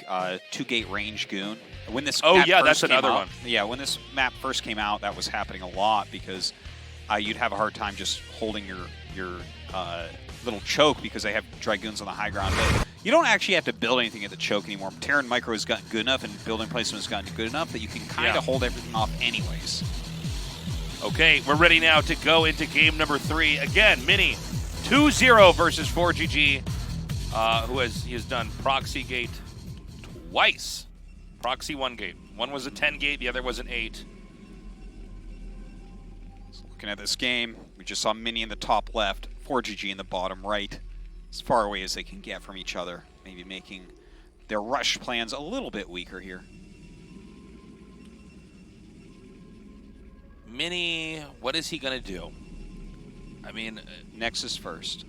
Speaker 2: 2-gate range goon. When this
Speaker 1: that's another one.
Speaker 2: Yeah, when this map first came out, that was happening a lot because you'd have a hard time just holding your little choke because they have Dragoons on the high ground. But you don't actually have to build anything at the choke anymore. Terran Micro has gotten good enough and building placement has gotten good enough that you can kind of hold everything off anyways.
Speaker 1: Okay, we're ready now to go into game number 3. Again, Mini 2-0 versus ForGG. He has done Proxy Gate twice. Proxy 1 gate. One was a 10 gate, the other was an 8.
Speaker 2: So looking at this game, we just saw Mini in the top left, ForGG in the bottom right, as far away as they can get from each other, maybe making their rush plans a little bit weaker here.
Speaker 1: Mini, what is he going to do? I mean...
Speaker 2: Nexus first.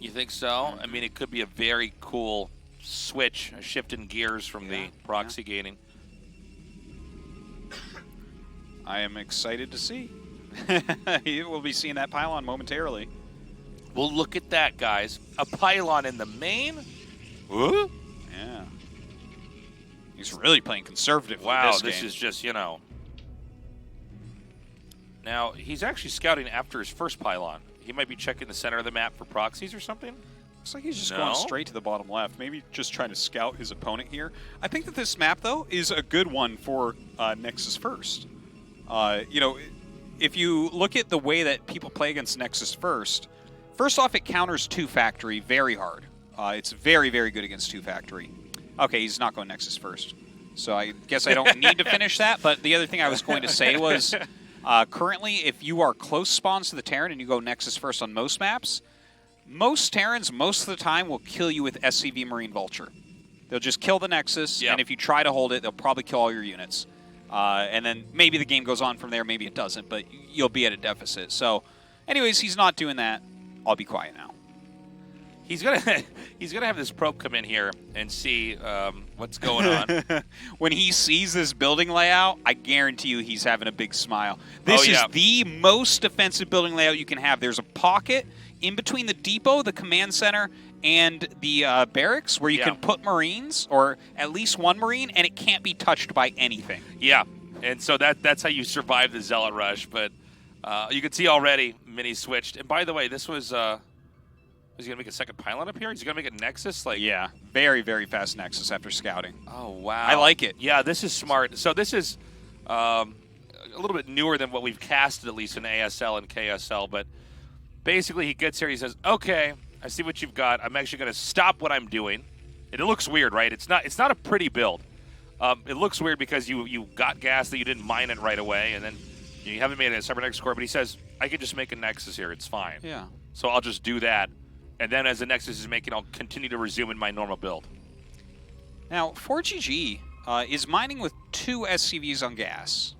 Speaker 1: You think so? I mean, it could be a very cool switch, a shift in gears from the proxy gaining.
Speaker 2: I am excited to see. We'll be seeing that pylon momentarily.
Speaker 1: Well, look at that, guys. A pylon in the main? Ooh.
Speaker 2: Yeah. He's really playing conservative.
Speaker 1: Wow,
Speaker 2: with
Speaker 1: this is just, you know. Now, he's actually scouting after his first pylon. He might be checking the center of the map for proxies or something.
Speaker 2: Looks like he's just going straight to the bottom left. Maybe just trying to scout his opponent here. I think that this map, though, is a good one for Nexus First. You know, if you look at the way that people play against Nexus First off, it counters 2 Factory very hard. It's very, very good against 2 Factory. Okay, he's not going Nexus First. So I guess I don't need to finish that. But the other thing I was going to say was, currently, if you are close spawns to the Terran and you go Nexus First on most maps, most Terrans, most of the time, will kill you with SCV Marine Vulture. They'll just kill the Nexus, and if you try to hold it, they'll probably kill all your units. And then maybe the game goes on from there, maybe it doesn't, but you'll be at a deficit. So, anyways, he's not doing that. I'll be quiet now.
Speaker 1: He's gonna have this probe come in here and see what's going on.
Speaker 2: When he sees this building layout, I guarantee you he's having a big smile. This is the most defensive building layout you can have. There's a pocket in between the depot, the command center, and the barracks where you can put Marines, or at least 1 Marine, and it can't be touched by anything.
Speaker 1: Yeah, and so that's how you survive the Zealot Rush. But you can see already, Mini switched. And by the way, this was... is he going to make a second pylon up here? Is he going to make a Nexus?
Speaker 2: Yeah, very, very fast Nexus after scouting.
Speaker 1: Oh, wow.
Speaker 2: I like it.
Speaker 1: Yeah, this is smart. So this is a little bit newer than what we've casted, at least in ASL and KSL. But basically, he gets here, he says, okay, I see what you've got. I'm actually going to stop what I'm doing. And it looks weird, right? It's not a pretty build. It looks weird because you got gas that you didn't mine it right away, and then you haven't made a cybernetics core. But he says, I could just make a Nexus here. It's fine.
Speaker 2: Yeah.
Speaker 1: So I'll just do that. And then as the Nexus is making, I'll continue to resume in my normal build.
Speaker 2: Now, ForGG is mining with 2 SCVs on gas.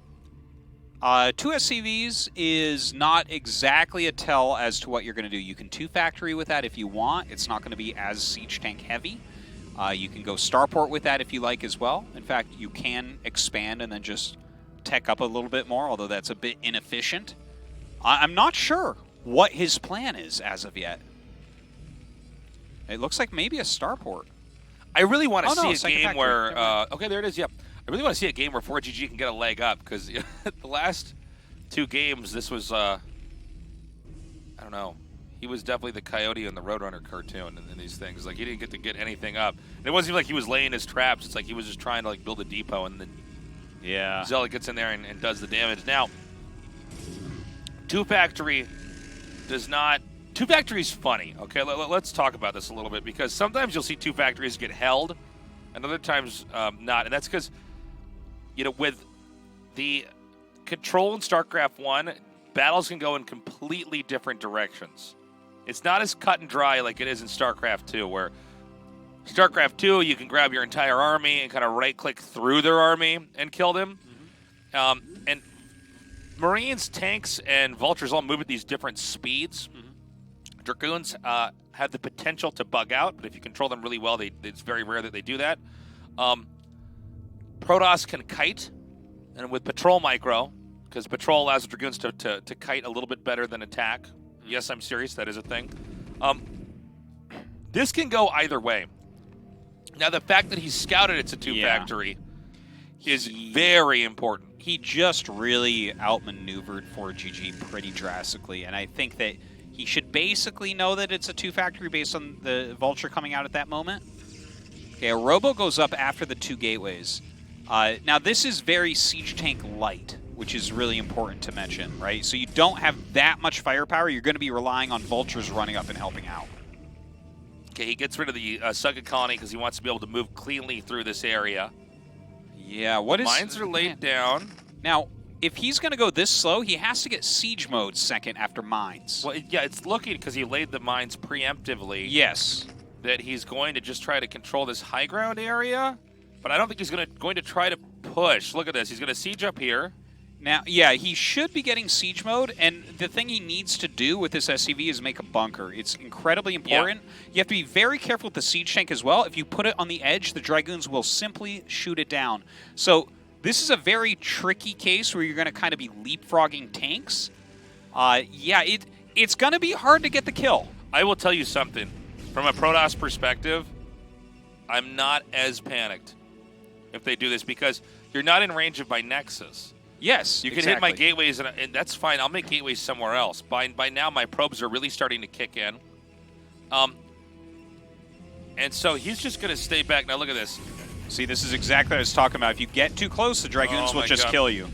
Speaker 2: 2 SCVs is not exactly a tell as to what you're going to do. You can 2 Factory with that if you want. It's not going to be as siege tank heavy. You can go Starport with that if you like as well. In fact, you can expand and then just tech up a little bit more, although that's a bit inefficient. I'm not sure what his plan is as of yet. It looks like maybe a Starport.
Speaker 1: I really want to see a game where... okay, there it is, yep. I really want to see a game where ForGG can get a leg up, because the last 2 games, this was... I don't know. He was definitely the Coyote in the Roadrunner cartoon and these things. Like, he didn't get to get anything up. And it wasn't even like he was laying his traps. It's like he was just trying to, like, build a depot, and then Zealot gets in there and does the damage. Now, 2 Factory does not... 2 Factories funny, okay? Let's talk about this a little bit, because sometimes you'll see 2 Factories get held, and other times not. And that's because, you know, with the control in StarCraft 1, battles can go in completely different directions. It's not as cut and dry like it is in StarCraft 2, where StarCraft 2, you can grab your entire army and kind of right-click through their army and kill them. And Marines, tanks, and Vultures all move at these different speeds. Dragoons have the potential to bug out, but if you control them really well, it's very rare that they do that. Protoss can kite, and with Patrol Micro, because Patrol allows the Dragoons to kite a little bit better than attack. Yes, I'm serious, that is a thing. This can go either way. Now, the fact that he's scouted it's a 2 Factory is very important.
Speaker 2: He just really outmaneuvered ForGG pretty drastically, and I think that he should basically know that it's a 2 Factory based on the Vulture coming out at that moment. Okay, a Robo goes up after the 2 gateways. Now, this is very siege tank light, which is really important to mention, right? So you don't have that much firepower. You're going to be relying on Vultures running up and helping out.
Speaker 1: Okay, he gets rid of the Suga Colony because he wants to be able to move cleanly through this area.
Speaker 2: Yeah, what is...
Speaker 1: Mines are laid down.
Speaker 2: Now, if he's going to go this slow, he has to get siege mode second after mines.
Speaker 1: Well, yeah, it's looking, because he laid the mines preemptively.
Speaker 2: Yes.
Speaker 1: That he's going to just try to control this high ground area, but I don't think he's going to try to push. Look at this. He's going to siege up here.
Speaker 2: Now, yeah, he should be getting siege mode, and the thing he needs to do with this SCV is make a bunker. It's incredibly important. Yeah. You have to be very careful with the siege tank as well. If you put it on the edge, the Dragoons will simply shoot it down. So this is a very tricky case where you're going to kind of be leapfrogging tanks. Yeah, it's going to be hard to get the kill.
Speaker 1: I will tell you something. From a Protoss perspective, I'm not as panicked if they do this because you're not in range of my Nexus.
Speaker 2: Yes,
Speaker 1: you can hit my gateways, and that's fine. I'll make gateways somewhere else. By now, my probes are really starting to kick in. And so he's just going to stay back. Now, look at this.
Speaker 2: See, this is exactly what I was talking about. If you get too close, the Dragoons will just kill you.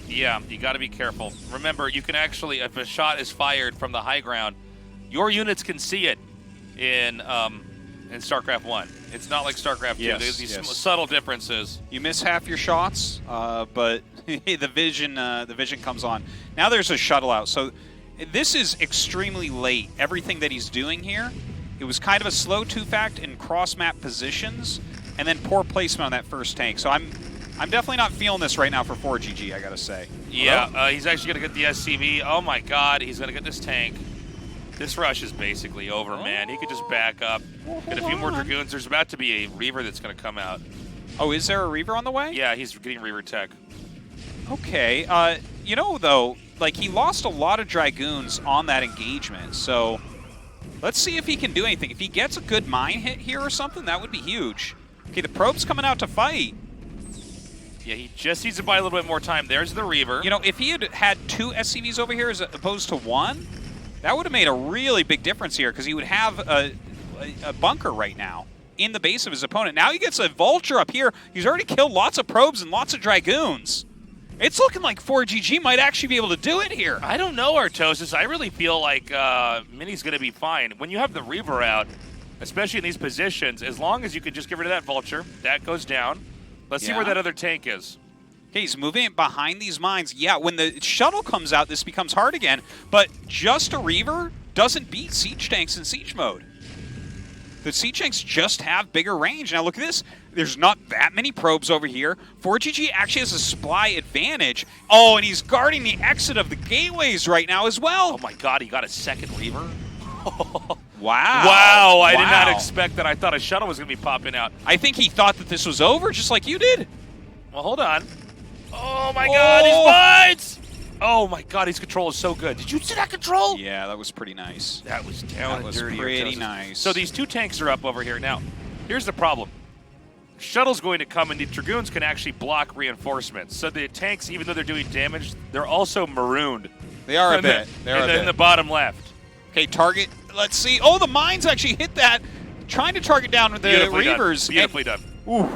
Speaker 1: Yeah, you got to be careful. Remember, you can actually, if a shot is fired from the high ground, your units can see it in StarCraft 1. It's not like StarCraft 2. There's these subtle differences.
Speaker 2: You miss half your shots, but the vision comes on. Now there's a shuttle out. So this is extremely late. Everything that he's doing here, it was kind of a slow two-fact in cross-map positions, and then poor placement on that first tank. So I'm definitely not feeling this right now for ForGG, I gotta say.
Speaker 1: Yeah, he's actually gonna get the SCV. Oh my God, he's gonna get this tank. This rush is basically over, man. He could just back up, get a few more Dragoons. There's about to be a Reaver that's going to come out.
Speaker 2: Oh, is there a Reaver on the way?
Speaker 1: Yeah, he's getting Reaver tech.
Speaker 2: Okay. You know, though, like, he lost a lot of Dragoons on that engagement, so let's see if he can do anything. If he gets a good mine hit here or something, that would be huge. Okay, the probe's coming out to fight.
Speaker 1: Yeah, he just needs to buy a little bit more time. There's the Reaver.
Speaker 2: You know, if he had 2 SCVs over here as opposed to 1, that would have made a really big difference here because he would have a bunker right now in the base of his opponent. Now he gets a Vulture up here. He's already killed lots of probes and lots of Dragoons. It's looking like ForGG might actually be able to do it here.
Speaker 1: I don't know, Artosis. I really feel like Mini's going to be fine. When you have the Reaver out, especially in these positions, as long as you can just get rid of that Vulture, that goes down. Let's see where that other tank is.
Speaker 2: Okay, he's moving it behind these mines. Yeah, when the shuttle comes out, this becomes hard again. But just a Reaver doesn't beat siege tanks in siege mode. The siege tanks just have bigger range. Now look at this. There's not that many probes over here. ForGG actually has a supply advantage. Oh, and he's guarding the exit of the gateways right now as well.
Speaker 1: Oh my God, he got a second Reaver?
Speaker 2: Wow.
Speaker 1: Wow, I did not expect that. I thought a shuttle was going to be popping out.
Speaker 2: I think he thought that this was over, just like you did.
Speaker 1: Well, hold on. Oh my God, these mines! Oh my God, his control is so good. Did you see that control?
Speaker 2: Yeah, that was pretty nice.
Speaker 1: That was down and dirty.
Speaker 2: Pretty nice.
Speaker 1: So these 2 tanks are up over here. Now, here's the problem. Shuttle's going to come, and the Dragoons can actually block reinforcements. So the tanks, even though they're doing damage, they're also marooned.
Speaker 2: They are a bit.
Speaker 1: In the bottom left.
Speaker 2: Okay, target. Let's see. Oh, the mines actually hit that. Trying to target down with the Reavers.
Speaker 1: Beautifully done.
Speaker 2: Ooh.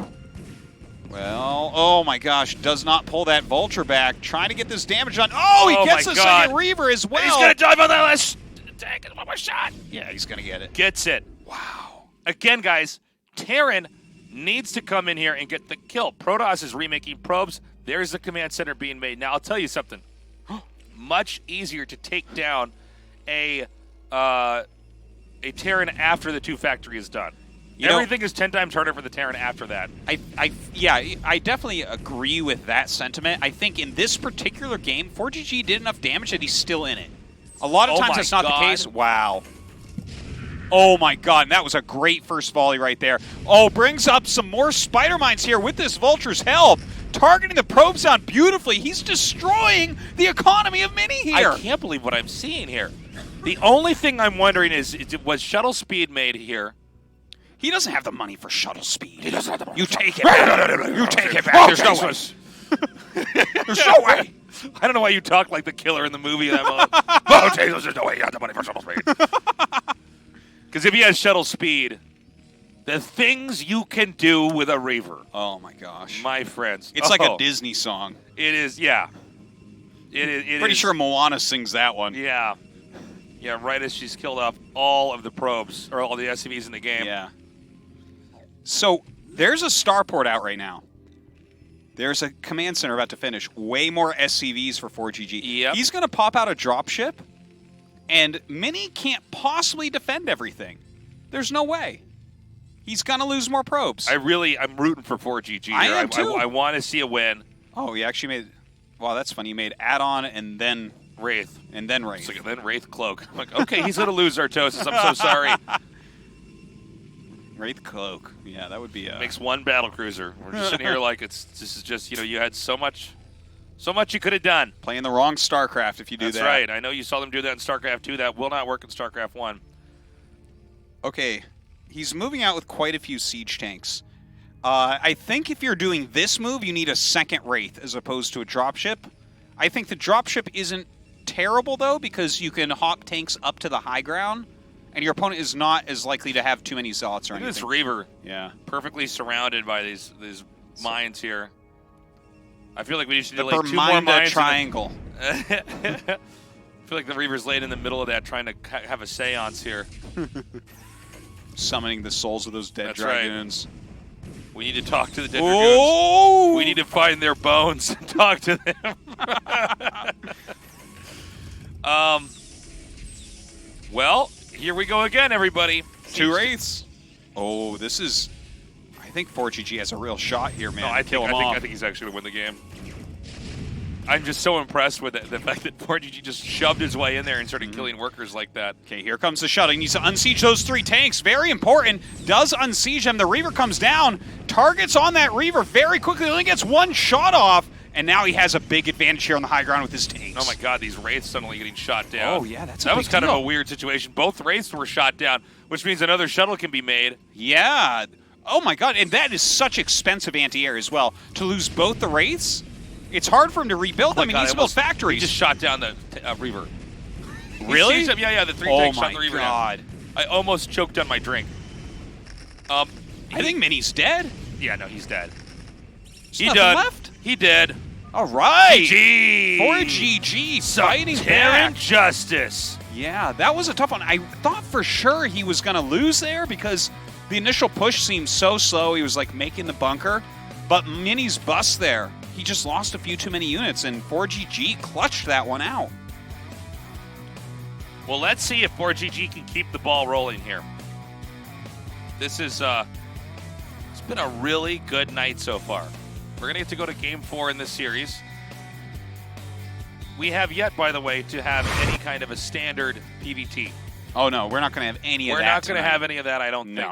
Speaker 2: Well, oh my gosh, does not pull that Vulture back. Trying to get this damage on. Oh, he gets the second Reaver as well.
Speaker 1: And he's going to dive on that last tank and one more shot.
Speaker 2: Yeah, he's going to get it.
Speaker 1: Gets it.
Speaker 2: Wow.
Speaker 1: Again, guys, Terran needs to come in here and get the kill. Protoss is remaking probes. There's the command center being made. Now, I'll tell you something. Much easier to take down a Terran after the 2 factory is done. Everything is 10 times harder for the Terran after that.
Speaker 2: I definitely agree with that sentiment. I think in this particular game, ForGG did enough damage that he's still in it. A lot of times that's not the case. Wow. Oh my God, and that was a great first volley right there. Oh, brings up some more spider mines here with this Vulture's help. Targeting the probes down beautifully. He's destroying the economy of Mini here.
Speaker 1: I can't believe what I'm seeing here. The only thing I'm wondering is was shuttle speed made here?
Speaker 2: He doesn't have the money for shuttle speed.
Speaker 1: He doesn't have the money.
Speaker 2: You take it back. You take it back. There's no way. There's no way.
Speaker 1: I don't know why you talk like the killer in the movie. Oh, Jesus, there's no way you got the money for shuttle speed. Because if he has shuttle speed, the things you can do with a Reaver.
Speaker 2: Oh, my gosh.
Speaker 1: My friends.
Speaker 2: It's like a Disney song.
Speaker 1: It is, yeah. It is.
Speaker 2: Pretty sure Moana sings that one.
Speaker 1: Yeah. Yeah, right as she's killed off all of the probes, or all the SCVs in the game.
Speaker 2: Yeah. So, there's a starport out right now. There's a command center about to finish. Way more SCVs for ForGG.
Speaker 1: Yep.
Speaker 2: He's going to pop out a dropship, and Mini can't possibly defend everything. There's no way. He's going to lose more probes.
Speaker 1: I'm rooting for ForGG here.
Speaker 2: I am too.
Speaker 1: I want to see a win.
Speaker 2: Oh, he actually made... Wow, that's funny. He made add-on and then
Speaker 1: Wraith.
Speaker 2: And then Wraith.
Speaker 1: It's like, then Wraith Cloak. I'm like, okay, he's going to lose Artosis. I'm so sorry.
Speaker 2: Wraith Cloak. Yeah, that would be a...
Speaker 1: Makes one battle cruiser. We're just sitting here like this is just, you know, you had so much you could have done.
Speaker 2: Playing the wrong StarCraft if you do that.
Speaker 1: That's right. I know you saw them do that in StarCraft 2. That will not work in StarCraft 1.
Speaker 2: Okay, he's moving out with quite a few siege tanks. I think if you're doing this move, you need a second Wraith as opposed to a dropship. I think the dropship isn't terrible, though, because you can hawk tanks up to the high ground, and your opponent is not as likely to have too many zealots or anything.
Speaker 1: This Reaver,
Speaker 2: yeah,
Speaker 1: perfectly surrounded by these mines here. I feel like we should do
Speaker 2: the
Speaker 1: like 2 more mines.
Speaker 2: Triangle.
Speaker 1: I feel like the Reaver's laid in the middle of that, trying to have a seance here.
Speaker 2: Summoning the souls of those dead dragoons.
Speaker 1: Right. We need to talk to the dead dragoons. We need to find their bones and talk to them. Well, here we go again, everybody.
Speaker 2: 2 Wraiths. Oh, this is... I think ForGG has a real shot here, man.
Speaker 1: No, I think he's actually going to win the game. I'm just so impressed with the fact that ForGG just shoved his way in there and started killing workers like that.
Speaker 2: Okay, here comes the shuttle. He needs to unsiege those 3 tanks. Very important. Does unsiege them. The Reaver comes down. Targets on that Reaver very quickly. Only gets 1 shot off. And now he has a big advantage here on the high ground with his tanks.
Speaker 1: Oh my God, these Wraiths suddenly getting shot down.
Speaker 2: Oh yeah,
Speaker 1: that was kind of a weird situation. Both Wraiths were shot down, which means another shuttle can be made.
Speaker 2: Yeah. Oh my God, and that is such expensive anti-air as well. To lose both the Wraiths, it's hard for him to rebuild them. He needs to build factories.
Speaker 1: He just shot down the Reaver.
Speaker 2: Really?
Speaker 1: Yeah, the 3 tanks shot the Reaver down. I almost choked on my drink.
Speaker 2: I think Mini's dead.
Speaker 1: Yeah, no, he's dead.
Speaker 2: He dead. Left?
Speaker 1: He dead.
Speaker 2: All right.
Speaker 1: GG.
Speaker 2: ForGG fighting
Speaker 1: back.
Speaker 2: back.
Speaker 1: Justice.
Speaker 2: Yeah, that was a tough one. I thought for sure he was going to lose there because the initial push seemed so slow. He was like making the bunker, but Mini's bust there. He just lost a few too many units, and ForGG clutched that one out.
Speaker 1: Well, let's see if ForGG can keep the ball rolling here. This is it's been a really good night so far. We're going to get to go to Game 4 in this series. We have yet, by the way, to have any kind of a standard PvT.
Speaker 2: Oh, no, we're not going to have any of that.
Speaker 1: We're not going to have any of that, I don't think.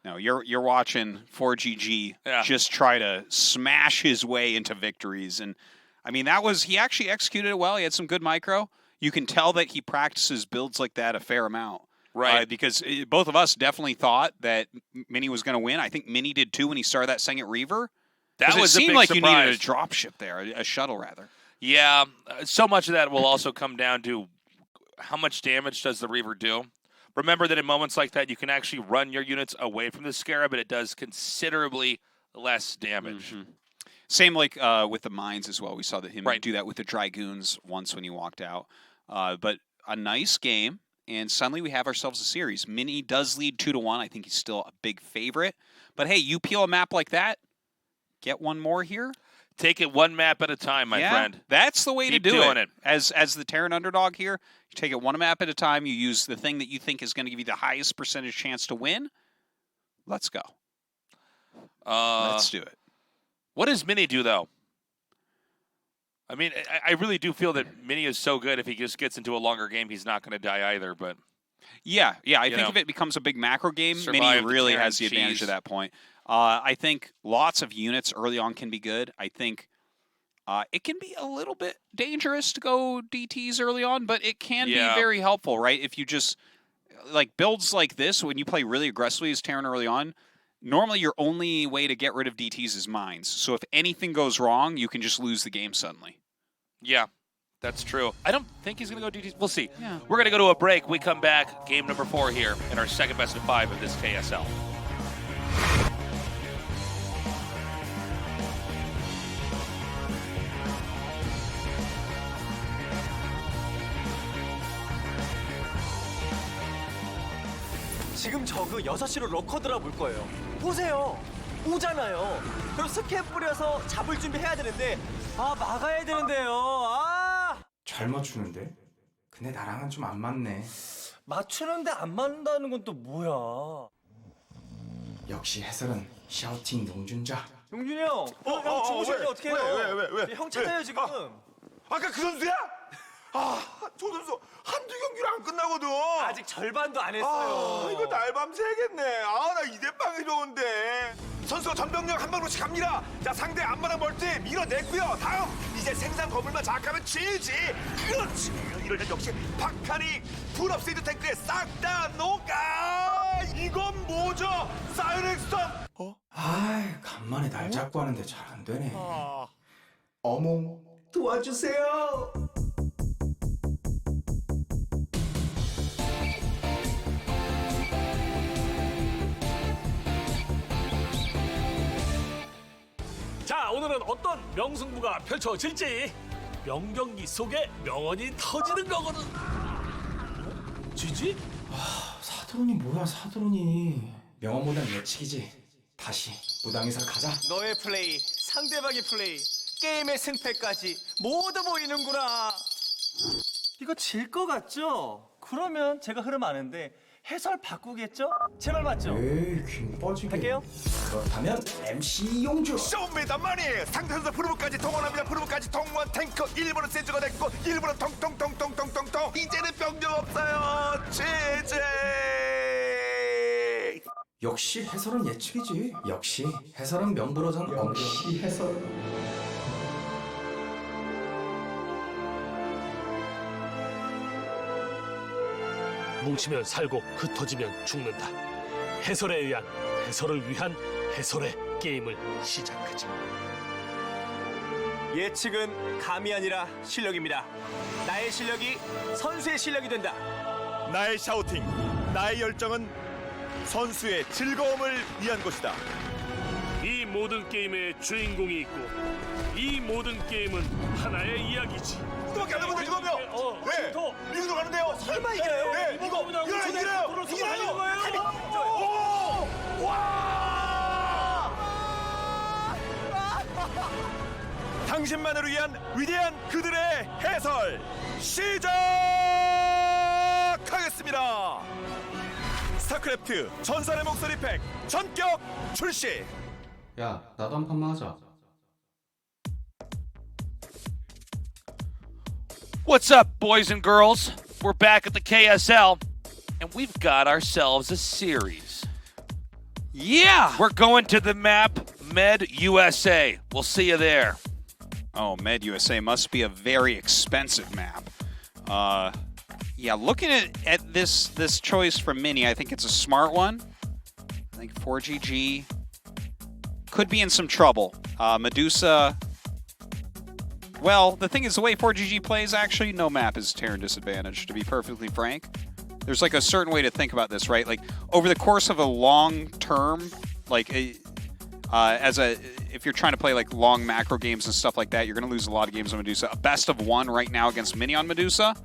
Speaker 2: No, you're watching ForGG just try to smash his way into victories. And, I mean, he actually executed it well. He had some good micro. You can tell that he practices builds like that a fair amount.
Speaker 1: Right.
Speaker 2: Because both of us definitely thought that Mini was going to win. I think Mini did too when he started that second Reaver.
Speaker 1: That was
Speaker 2: it seemed
Speaker 1: a big
Speaker 2: like
Speaker 1: surprise.
Speaker 2: You needed a dropship there, a shuttle rather.
Speaker 1: Yeah, so much of that will also come down to how much damage does the Reaver do. Remember that in moments like that, you can actually run your units away from the Scarab, but it does considerably less damage.
Speaker 2: Mm-hmm. Same like with the mines as well. We saw him do that with the Dragoons once when he walked out. But a nice game, and suddenly we have ourselves a series. Mini does lead 2-1. I think he's still a big favorite. But hey, you peel a map like that, get one more here.
Speaker 1: Take it one map at a time, my friend.
Speaker 2: That's the way
Speaker 1: Keep
Speaker 2: to do
Speaker 1: doing
Speaker 2: it. As the Terran underdog here, you take it one map at a time. You use the thing that you think is going to give you the highest percentage chance to win. Let's go. Let's do it.
Speaker 1: What does Mini do, though? I mean, I really do feel that Mini is so good. If he just gets into a longer game, he's not going to die either. But
Speaker 2: yeah. I think if it becomes a big macro game, Mini really has the advantage at that point. I think lots of units early on can be good. I think it can be a little bit dangerous to go DTs early on, but it can be very helpful, right? If you just, like builds like this, when you play really aggressively as Terran early on, normally your only way to get rid of DTs is mines. So if anything goes wrong, you can just lose the game suddenly.
Speaker 1: Yeah, that's true. I don't think he's going to go DTs. We'll see. Yeah. We're going to go to a break. We come back, game number 4 here in our second best of 5 of this KSL.
Speaker 3: 지금 저그 6시로 러커드라 볼 거예요. 보세요. 오잖아요. 그럼 스캔 뿌려서 잡을 준비해야 되는데 막아야 되는데요.
Speaker 4: 잘 맞추는데? 근데 나랑은 좀 안 맞네.
Speaker 3: 맞추는데 안 맞는다는 건 또 뭐야?
Speaker 4: 역시 해설은 샤우팅 농준자.
Speaker 3: 용준이 형, 형 주무시는데 어떻게 해요?
Speaker 5: 왜?
Speaker 3: 형 찾아요 지금.
Speaker 5: 아까 그 선수야? 저 선수 한두 경기를 안 끝나거든.
Speaker 3: 아직 절반도 안 했어요.
Speaker 5: 이거 날밤 새겠네. 나 이대빵이 좋은데. 선수가 전병력 한 방으로씩 갑니다. 자, 상대 앞마당 멀티 밀어냈고요. 다음 이제 생산 건물만 장악하면 지지. 그렇지. 이럴 땐 역시 박하닉 풀업세이드 탱크에 싹 다 녹아. 이건 뭐죠? 사이렉 스톰.
Speaker 4: 간만에 날 잡고 하는데 잘 안 되네. 어몽
Speaker 3: 도와주세요.
Speaker 8: 자, 오늘은 어떤 명승부가 펼쳐질지 명경기 속에 명언이 터지는 거거든. 지지?
Speaker 4: 사드론이 뭐야 사드론이. 명언보단 예측이지. 다시 무당이사 가자.
Speaker 3: 너의 플레이, 상대방의 플레이, 게임의 승패까지 모두 보이는구나. 이거 질 것 같죠? 그러면 제가 흐름 아는데 해설 바꾸겠죠? 제 말 맞죠?
Speaker 4: 에이 김 빠지게.
Speaker 3: 할게요.
Speaker 4: 그렇다면 MC 용주.
Speaker 5: 쇼입니다 마니. 상대 선수 프로브까지 동원합니다. 프로브까지 동원 탱크 1번은 센즈가 됐고 1번은 통통통통통통통. 이제는 병력 없어요. 제제.
Speaker 4: 역시 해설은 예측이지. 역시 해설은 명불허전. 역시 해설.
Speaker 8: 뭉치면 살고 흩어지면 죽는다. 해설에 의한, 해설을 위한 해설의 게임을 시작하자.
Speaker 3: 예측은 감이 아니라 실력입니다. 나의 실력이 선수의 실력이 된다.
Speaker 5: 나의 샤우팅, 나의 열정은 선수의 즐거움을 위한 것이다.
Speaker 8: 이 모든 게임의 주인공이 있고 이 모든 게임은 하나의 이야기지.
Speaker 5: 이거밖에 안 남았네 지금요. 네, 리그도 가는데요.
Speaker 3: 설마 이겨요?
Speaker 5: 네, 이거 이겨요. 오! 와! 당신만을 위한 위대한 그들의 해설 시작하겠습니다. 스타크래프트 전설의 목소리 팩 전격 출시.
Speaker 4: 야 나도 한 판만 하자.
Speaker 1: What's up, boys and girls? We're back at the KSL, and we've got ourselves a series.
Speaker 2: Yeah!
Speaker 1: We're going to the map Med USA. We'll see you there.
Speaker 2: Oh, Med USA must be a very expensive map. Yeah, looking at this choice from Mini, I think it's a smart one. I think ForGG could be in some trouble. Medusa... Well, the thing is, the way ForGG plays, actually, no map is Terran disadvantage, to be perfectly frank. There's like a certain way to think about this, right? Like, over the course of a long term, like, if you're trying to play like long macro games and stuff like that, you're going to lose a lot of games on Medusa. A best of one right now against Mini on Medusa,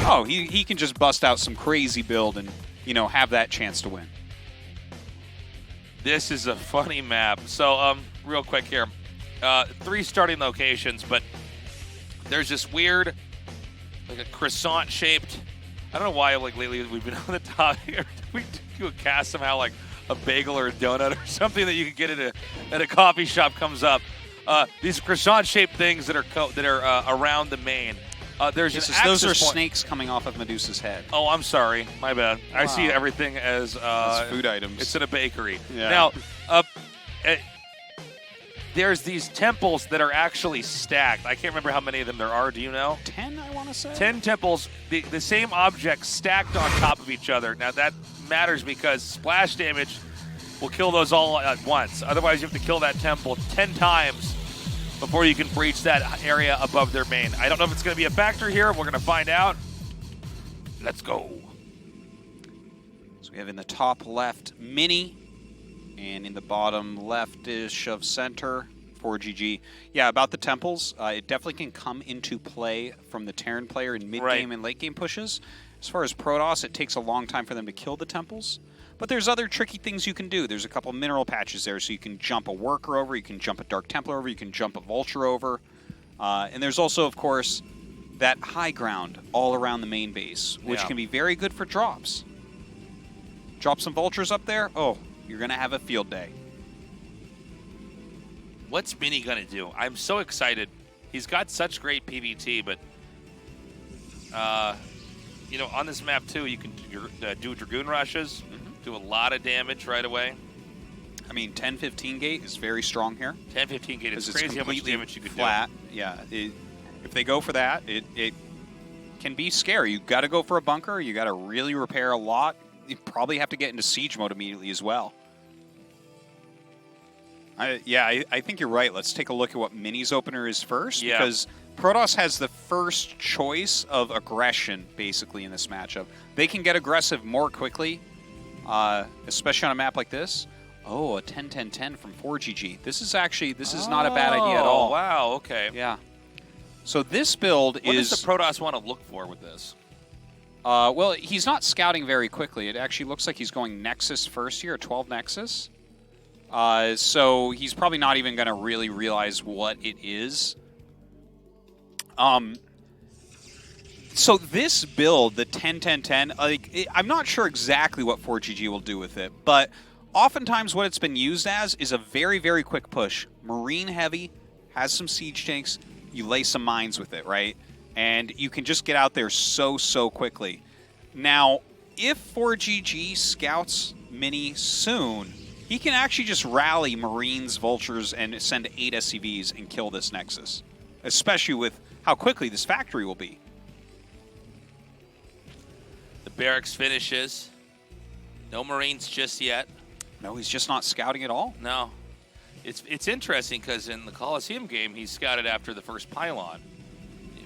Speaker 2: oh, he can just bust out some crazy build and, you know, have that chance to win.
Speaker 1: This is a funny map. So, real quick here. 3 starting locations, but there's this weird, like a croissant-shaped, I don't know why, like, lately we've been on the top here. We do a cast somehow, like a bagel or a donut or something that you can get at a coffee shop comes up. These croissant-shaped things that are around the main. There's
Speaker 2: those are
Speaker 1: point.
Speaker 2: snakes coming off of Medusa's head.
Speaker 1: Oh, I'm sorry. My bad. Wow. I see everything as
Speaker 2: food items.
Speaker 1: It's in a bakery.
Speaker 2: Yeah.
Speaker 1: Now, there's these temples that are actually stacked. I can't remember how many of them there are. Do you know?
Speaker 2: 10, I want to say.
Speaker 1: 10 temples, the same objects stacked on top of each other. Now, that matters because splash damage will kill those all at once. Otherwise, you have to kill that temple 10 times before you can breach that area above their main. I don't know if it's going to be a factor here. We're going to find out. Let's go.
Speaker 2: So we have in the top left, Mini. And in the bottom left-ish of center, ForGG. Yeah, about the temples, it definitely can come into play from the Terran player in mid-game and late-game pushes. As far as Protoss, it takes a long time for them to kill the temples. But there's other tricky things you can do. There's a couple mineral patches there, so you can jump a Worker over, you can jump a Dark Templar over, you can jump a Vulture over. And there's also, of course, that high ground all around the main base, which can be very good for drops. Drop some Vultures up there, oh, you're going to have a field day.
Speaker 1: What's Mini going to do? I'm so excited. He's got such great PvT, but, you know, on this map, too, you can do Dragoon rushes, do a lot of damage right away.
Speaker 2: I mean, 10-15 gate is very strong here.
Speaker 1: 10-15 gate is crazy how much damage you can
Speaker 2: do. Yeah. If they go for that, it can be scary. You've got to go for a bunker. You got to really repair a lot. You probably have to get into siege mode immediately as well. I think you're right. Let's take a look at what Mini's opener is first.
Speaker 1: Yeah.
Speaker 2: Because Protoss has the first choice of aggression, basically, in this matchup. They can get aggressive more quickly, especially on a map like this. Oh, a 10-10-10 from ForGG. This is not a bad idea at all.
Speaker 1: Wow, okay.
Speaker 2: Yeah. So this build
Speaker 1: what does the Protoss want to look for with this?
Speaker 2: Well, he's not scouting very quickly. It actually looks like he's going Nexus first here, 12 Nexus. So he's probably not even going to really realize what it is. So this build, the 10-10-10, like, I'm not sure exactly what ForGG will do with it, but oftentimes what it's been used as is a very, very quick push. Marine heavy, has some siege tanks, you lay some mines with it, right? And you can just get out there so quickly. Now, if ForGG scouts Mini soon, he can actually just rally Marines, Vultures, and send 8 SCVs and kill this Nexus. Especially with how quickly this factory will be.
Speaker 1: The barracks finishes. No Marines just yet.
Speaker 2: No, he's just not scouting at all.
Speaker 1: No. It's interesting because in the Coliseum game, he scouted after the first pylon.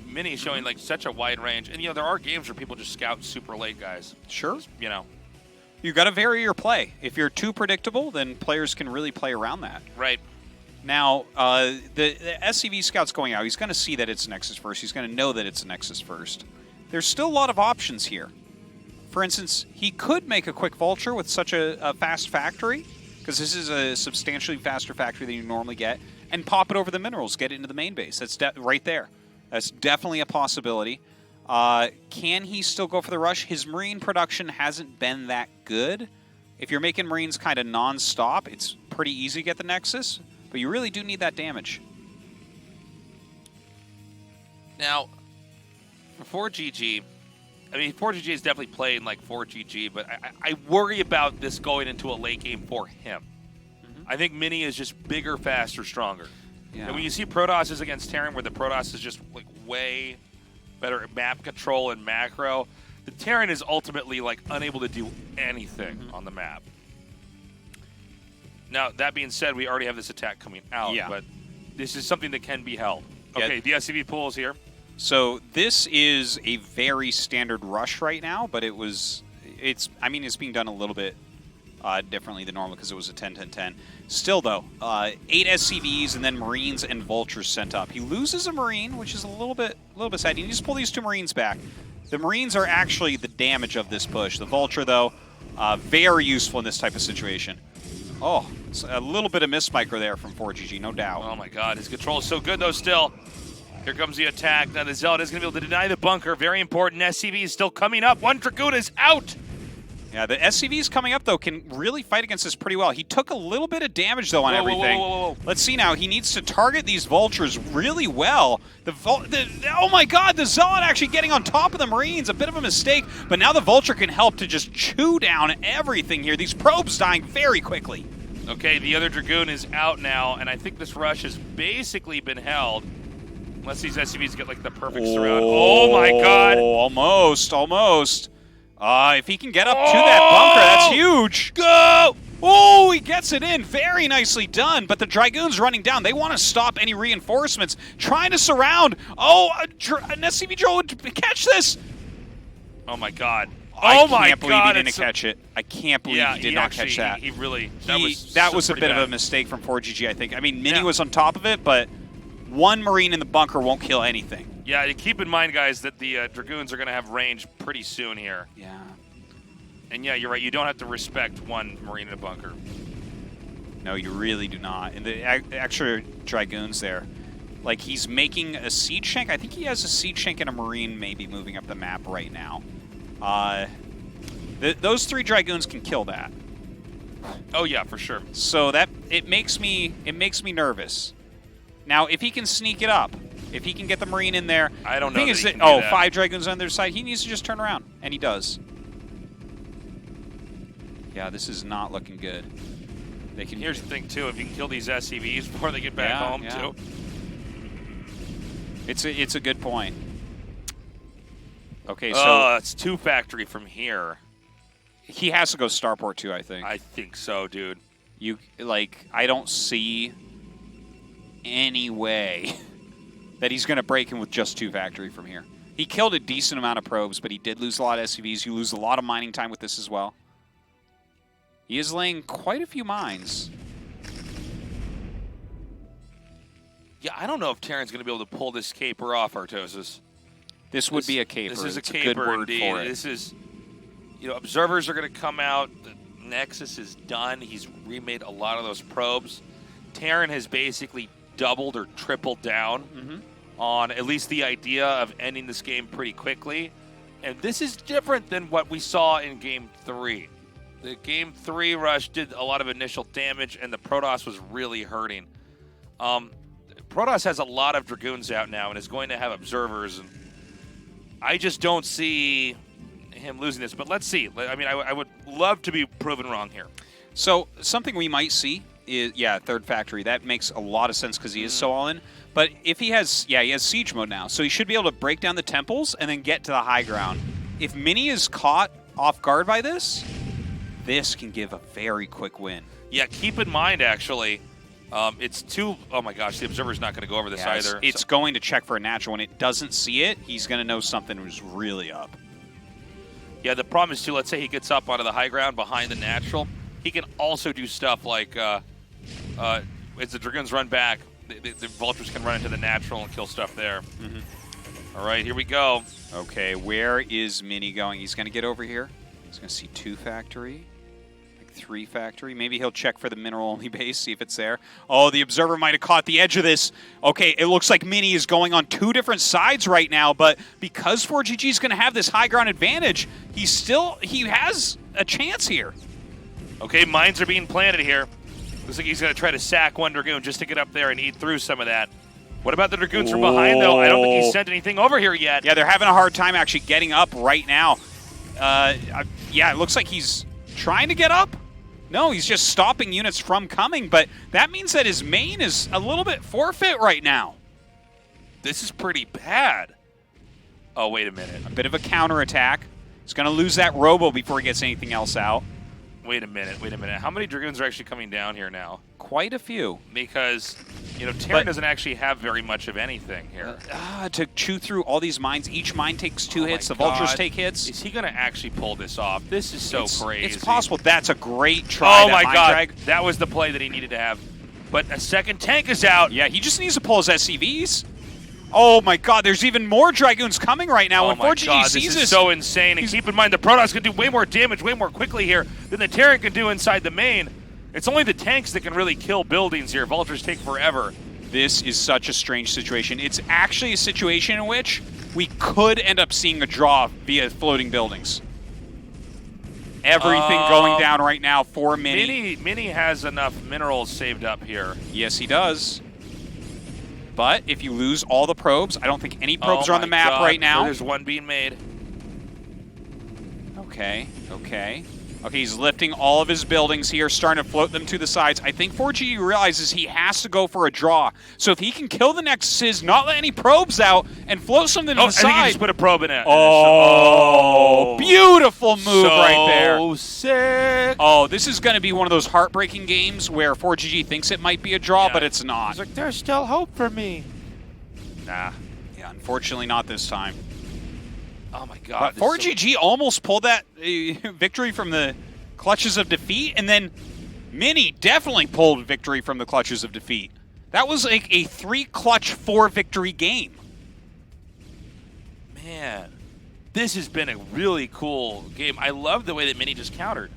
Speaker 1: Mini showing like such a wide range. And, you know, there are games where people just scout super late, guys.
Speaker 2: Sure.
Speaker 1: Just, you know.
Speaker 2: You got to vary your play. If you're too predictable, then players can really play around that.
Speaker 1: Right.
Speaker 2: Now, the SCV scout's going out. He's going to see that it's Nexus first. He's going to know that it's Nexus first. There's still a lot of options here. For instance, he could make a quick Vulture with such a fast factory, because this is a substantially faster factory than you normally get, and pop it over the minerals, get it into the main base. That's right there. That's definitely a possibility. Can he still go for the rush? His Marine production hasn't been that good. If you're making Marines kind of non-stop, it's pretty easy to get the Nexus, but you really do need that damage.
Speaker 1: Now, for ForGG, I mean, ForGG is definitely playing like ForGG, but I worry about this going into a late game for him. I think Mini is just bigger, faster, stronger.
Speaker 2: Yeah.
Speaker 1: And when you see Protosses against Terran, where the Protoss is just like way better at map control and macro, the Terran is ultimately like unable to do anything on the map. Now, that being said, we already have this attack coming out, but this is something that can be held. Okay, the SCV pool is here.
Speaker 2: So this is a very standard rush right now, but it's being done a little bit differently than normal because it was a 10-10-10. Still, though, 8 SCVs and then Marines and Vultures sent up. He loses a Marine, which is a little bit sad. You need to pull these 2 Marines back. The Marines are actually the damage of this push. The Vulture, though, very useful in this type of situation. Oh, it's a little bit of mismicro there from ForGG, no doubt.
Speaker 1: Oh my God, his control is so good, though, still. Here comes the attack. Now the Zealot is going to be able to deny the bunker. Very important. SCV is still coming up. 1 Dragoon is out.
Speaker 2: Yeah, the SCVs coming up, though, can really fight against this pretty well. He took a little bit of damage, though, on everything.
Speaker 1: Whoa.
Speaker 2: Let's see now. He needs to target these Vultures really well. Oh, my God, the Zealot actually getting on top of the Marines. A bit of a mistake, but now the Vulture can help to just chew down everything here. These probes dying very quickly.
Speaker 1: Okay, the other Dragoon is out now, and I think this rush has basically been held. Unless these SCVs get, like, the perfect surround. Oh, my God.
Speaker 2: Almost. If he can get up to that bunker, that's huge.
Speaker 1: Go!
Speaker 2: Oh, he gets it in. Very nicely done. But the Dragoon's running down. They want to stop any reinforcements. Trying to surround. Oh, an SCV Joe would catch this.
Speaker 1: Oh, my God.
Speaker 2: I can't believe he didn't catch it. I can't believe he did not catch that.
Speaker 1: He really...
Speaker 2: That was a bit of a mistake from ForGG, I think. I mean, Mini was on top of it, but 1 Marine in the bunker won't kill anything.
Speaker 1: Yeah, keep in mind, guys, that the Dragoons are going to have range pretty soon here.
Speaker 2: Yeah.
Speaker 1: And yeah, you're right. You don't have to respect 1 Marine in a bunker.
Speaker 2: No, you really do not. And the extra Dragoons there, like he's making a siege tank. I think he has a siege tank and a Marine maybe moving up the map right now. Those 3 Dragoons can kill that.
Speaker 1: Oh yeah, for sure.
Speaker 2: So that it makes me nervous. Now, if he can sneak it up, if he can get the Marine in there,
Speaker 1: I don't
Speaker 2: the thing
Speaker 1: know.
Speaker 2: is
Speaker 1: that
Speaker 2: that,
Speaker 1: that.
Speaker 2: 5 Dragoons on their side. He needs to just turn around, and he does. Yeah, this is not looking good. They can.
Speaker 1: Here's the thing too: if you can kill these SCVs before they get back home too.
Speaker 2: It's a good point. Okay, so
Speaker 1: it's 2 factory from here.
Speaker 2: he has to go Starport too, I think.
Speaker 1: I think so, dude.
Speaker 2: I don't see any way that he's going to break him with just 2 factory from here. He killed a decent amount of probes, but he did lose a lot of SCVs. You lose a lot of mining time with this as well. He is laying quite a few mines.
Speaker 1: Yeah, I don't know if Terran's going to be able to pull this caper off, Artosis.
Speaker 2: This would be a caper.
Speaker 1: This is a
Speaker 2: it's
Speaker 1: caper,
Speaker 2: a good word
Speaker 1: indeed.
Speaker 2: for it.
Speaker 1: This is, observers are going to come out. The Nexus is done. He's remade a lot of those probes. Terran has basically doubled or tripled down on at least the idea of ending this game pretty quickly. And this is different than what we saw in Game 3. The Game 3 rush did a lot of initial damage, and the Protoss was really hurting. Protoss has a lot of Dragoons out now and is going to have observers. And I just don't see him losing this. But let's see. I mean, I would love to be proven wrong here.
Speaker 2: So something we might see is, third factory. That makes a lot of sense because he is so all in. But if he has, he has siege mode now. So he should be able to break down the temples and then get to the high ground. If Mini is caught off guard by this, this can give a very quick win.
Speaker 1: Yeah, keep in mind, actually, it's too... Oh, my gosh, the observer's not going to go over this either.
Speaker 2: It's going to check for a natural. When it doesn't see it, he's going to know something was really up.
Speaker 1: Yeah, the problem is, too, let's say he gets up onto the high ground behind the natural. He can also do stuff like, as the Dragoons run back, the Vultures can run into the natural and kill stuff there. All right, here we go.
Speaker 2: Okay, where is Mini going? He's going to get over here. He's going to see 2 factory. 3 factory. Maybe he'll check for the mineral-only base, see if it's there. Oh, the observer might have caught the edge of this. Okay, it looks like Mini is going on 2 different sides right now, but because ForGG is going to have this high ground advantage, he has a chance here.
Speaker 1: Okay, mines are being planted here. Looks like he's going to try to sack 1 Dragoon just to get up there and eat through some of that. What about the Dragoons from behind, though? I don't think he's sent anything over here yet.
Speaker 2: Yeah, they're having a hard time actually getting up right now. It looks like he's trying to get up. No, he's just stopping units from coming, but that means that his main is a little bit forfeit right now.
Speaker 1: This is pretty bad. Oh, wait a minute.
Speaker 2: A bit of a counterattack. He's going to lose that Robo before he gets anything else out.
Speaker 1: Wait a minute. How many Dragoons are actually coming down here now?
Speaker 2: Quite a few.
Speaker 1: Because, Terran doesn't actually have very much of anything here.
Speaker 2: To chew through all these mines, each mine takes 2 hits, the Vultures take hits.
Speaker 1: Is he going to actually pull this off? This is so crazy.
Speaker 2: It's possible. That's a great try.
Speaker 1: Oh my God. That was the play that he needed to have. But a second tank is out.
Speaker 2: Yeah, he just needs to pull his SCVs. Oh my God, there's even more Dragoons coming right now. When ForGG sees
Speaker 1: this is so insane. And keep in mind, the Protoss can do way more damage, way more quickly here than the Terran can do inside the main. It's only the tanks that can really kill buildings here. Vultures take forever.
Speaker 2: This is such a strange situation. It's actually a situation in which we could end up seeing a draw via floating buildings. Everything going down right now for Mini.
Speaker 1: Mini has enough minerals saved up here.
Speaker 2: Yes, he does. But if you lose all the probes, I don't think any probes are on the map right now.
Speaker 1: So there's 1 being made.
Speaker 2: Okay. Okay, he's lifting all of his buildings here, starting to float them to the sides. I think ForGG realizes he has to go for a draw. So if he can kill the Nexuses, not let any probes out, and float something to the side.
Speaker 1: I think he just put a probe in it.
Speaker 2: Oh, beautiful move right there.
Speaker 1: So sick.
Speaker 2: Oh, this is going to be one of those heartbreaking games where ForGG thinks it might be a draw, but it's not.
Speaker 1: He's like, there's still hope for me. Nah.
Speaker 2: Yeah, unfortunately not this time.
Speaker 1: Oh my God.
Speaker 2: But ForGG almost pulled that victory from the clutches of defeat, and then Mini definitely pulled victory from the clutches of defeat. That was like a 3-clutch 4-victory game.
Speaker 1: Man, this has been a really cool game. I love the way that Mini just countered.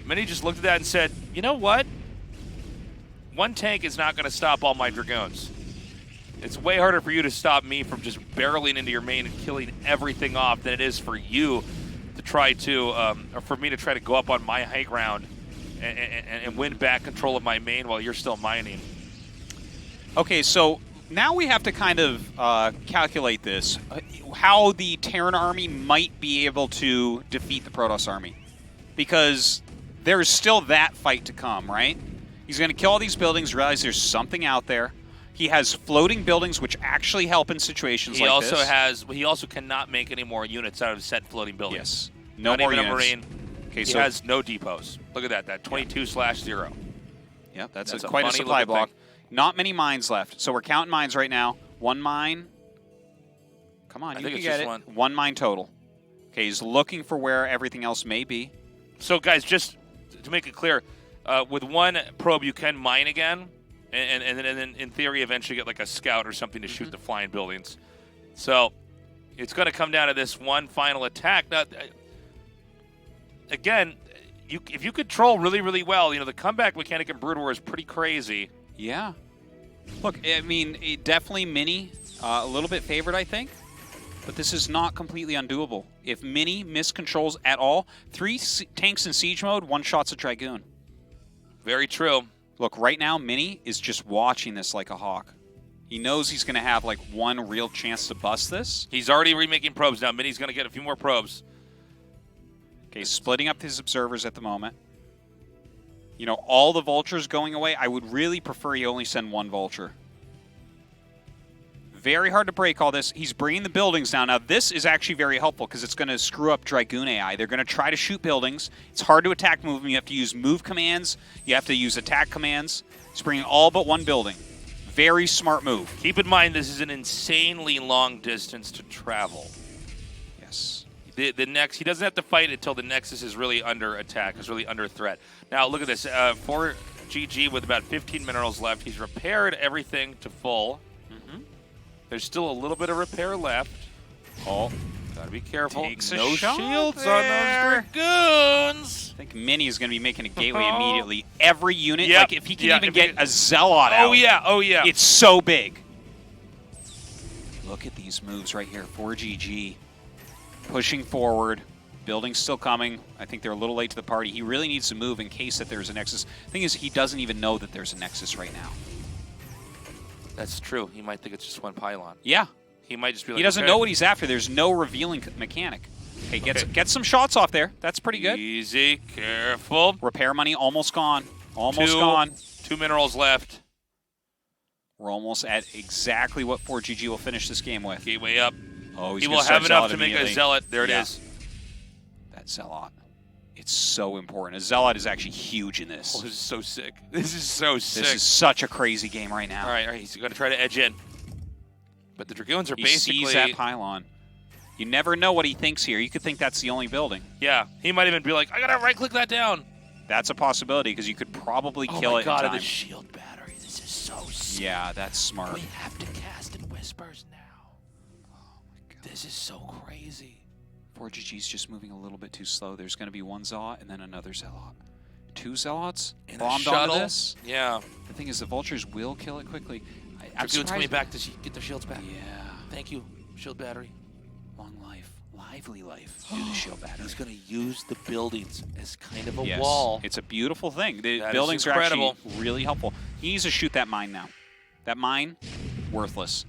Speaker 1: Mini just looked at that and said, you know what? 1 tank is not going to stop all my Dragoons. It's way harder for you to stop me from just barreling into your main and killing everything off than it is for you to try to, or for me to try to go up on my high ground and win back control of my main while you're still mining.
Speaker 2: Okay, so now we have to kind of calculate this, how the Terran army might be able to defeat the Protoss army. Because there's still that fight to come, right? He's going to kill all these buildings, realize there's something out there. He has floating buildings, which actually help in situations like this.
Speaker 1: He also cannot make any more units out of said floating buildings.
Speaker 2: Yes, no
Speaker 1: Not
Speaker 2: more
Speaker 1: even
Speaker 2: units.
Speaker 1: a Marine.
Speaker 2: Okay,
Speaker 1: He
Speaker 2: so
Speaker 1: has no depots. Look at that 22/0.
Speaker 2: yeah, that's
Speaker 1: That's a
Speaker 2: quite a
Speaker 1: funny
Speaker 2: supply
Speaker 1: looking
Speaker 2: block.
Speaker 1: thing.
Speaker 2: Not many mines left, so we're counting mines right now. One mine. Come on,
Speaker 1: I
Speaker 2: you
Speaker 1: think
Speaker 2: can
Speaker 1: it's
Speaker 2: get
Speaker 1: just
Speaker 2: it.
Speaker 1: one.
Speaker 2: One mine total. Okay, he's looking for where everything else may be.
Speaker 1: So, guys, just to make it clear, with one probe you can mine again, and then in theory eventually get like a scout or something to shoot the flying buildings. So it's going to come down to this one final attack. Now, again, if you control really, really well, the comeback mechanic in Brood War is pretty crazy.
Speaker 2: Yeah. Look, I mean, definitely Mini, a little bit favored, I think. But this is not completely undoable. If Mini miscontrols at all, 3 tanks in siege mode, 1 shot's a Dragoon.
Speaker 1: Very true.
Speaker 2: Look, right now, Mini is just watching this like a hawk. He knows he's going to have like one real chance to bust this.
Speaker 1: He's already remaking probes now. Mini's going to get a few more probes.
Speaker 2: Okay, splitting up his observers at the moment. All the vultures going away. I would really prefer he only send 1 vulture. Very hard to break all this. He's bringing the buildings down. Now, this is actually very helpful because it's going to screw up Dragoon AI. They're going to try to shoot buildings. It's hard to attack movement. You have to use move commands. You have to use attack commands. He's bringing all but 1 building. Very smart move.
Speaker 1: Keep in mind, this is an insanely long distance to travel.
Speaker 2: Yes.
Speaker 1: The next, he doesn't have to fight until the Nexus is really under attack, is really under threat. Now, look at this. ForGG with about 15 minerals left. He's repaired everything to full. There's still a little bit of repair left.
Speaker 2: Oh,
Speaker 1: gotta be careful.
Speaker 2: Takes
Speaker 1: no
Speaker 2: a shot
Speaker 1: shields
Speaker 2: there.
Speaker 1: on those Dragoons.
Speaker 2: I think Mini is going to be making a gateway immediately. Every unit,
Speaker 1: Yep.
Speaker 2: like if he can
Speaker 1: Yeah,
Speaker 2: even
Speaker 1: if
Speaker 2: get
Speaker 1: he-
Speaker 2: a Zealot out.
Speaker 1: Oh yeah.
Speaker 2: It's so big. Look at these moves right here. 4GG pushing forward. Building's still coming. I think they're a little late to the party. He really needs to move in case that there's a Nexus. Thing is, he doesn't even know that there's a Nexus right now.
Speaker 1: That's true. He might think it's just one pylon.
Speaker 2: Yeah.
Speaker 1: He might just be like,
Speaker 2: He doesn't
Speaker 1: okay.
Speaker 2: know what he's after. There's no revealing mechanic. Okay, get some shots off there. That's pretty good.
Speaker 1: Easy, careful.
Speaker 2: Repair money almost gone. Almost gone.
Speaker 1: 2 minerals left.
Speaker 2: We're almost at exactly what 4GG will finish this game with.
Speaker 1: Gateway up.
Speaker 2: Oh, he's
Speaker 1: He
Speaker 2: gonna
Speaker 1: will
Speaker 2: start
Speaker 1: have enough
Speaker 2: Zealot
Speaker 1: to make a
Speaker 2: immediately.
Speaker 1: Zealot. There it
Speaker 2: Yeah.
Speaker 1: is.
Speaker 2: That Zealot. It's so important. A Zealot is actually huge in this.
Speaker 1: Oh, this is so sick. This is so sick.
Speaker 2: This is such a crazy game right now.
Speaker 1: All right. He's going to try to edge in. But the Dragoons are
Speaker 2: He
Speaker 1: basically...
Speaker 2: sees that pylon. You never know what he thinks here. You could think that's the only building.
Speaker 1: Yeah. He might even be like, I got to right-click that down.
Speaker 2: That's a possibility because you could probably kill
Speaker 1: my
Speaker 2: it
Speaker 1: God,
Speaker 2: in
Speaker 1: and
Speaker 2: time.
Speaker 1: the shield battery. This is so sick.
Speaker 2: Yeah, that's smart.
Speaker 1: We have to cast in whispers now. Oh my God. This is so crazy.
Speaker 2: 4GG's just moving a little bit too slow. There's going to be 1 Zealot and then another Zealot. 2 Zealots
Speaker 1: In a
Speaker 2: bombed
Speaker 1: shuttle.
Speaker 2: onto this.
Speaker 1: Yeah.
Speaker 2: The thing is, the Vultures will kill it quickly. I'm
Speaker 1: Dragoons coming
Speaker 2: surprised-
Speaker 1: back to get their shields back.
Speaker 2: Yeah.
Speaker 1: Thank you, shield battery.
Speaker 2: Long life. Lively life. Do the shield battery.
Speaker 1: He's going to use the buildings as kind of a
Speaker 2: Yes.
Speaker 1: wall.
Speaker 2: It's a beautiful thing. The
Speaker 1: That is
Speaker 2: buildings are actually
Speaker 1: incredible.
Speaker 2: really helpful. He needs to shoot that mine now. That mine, worthless.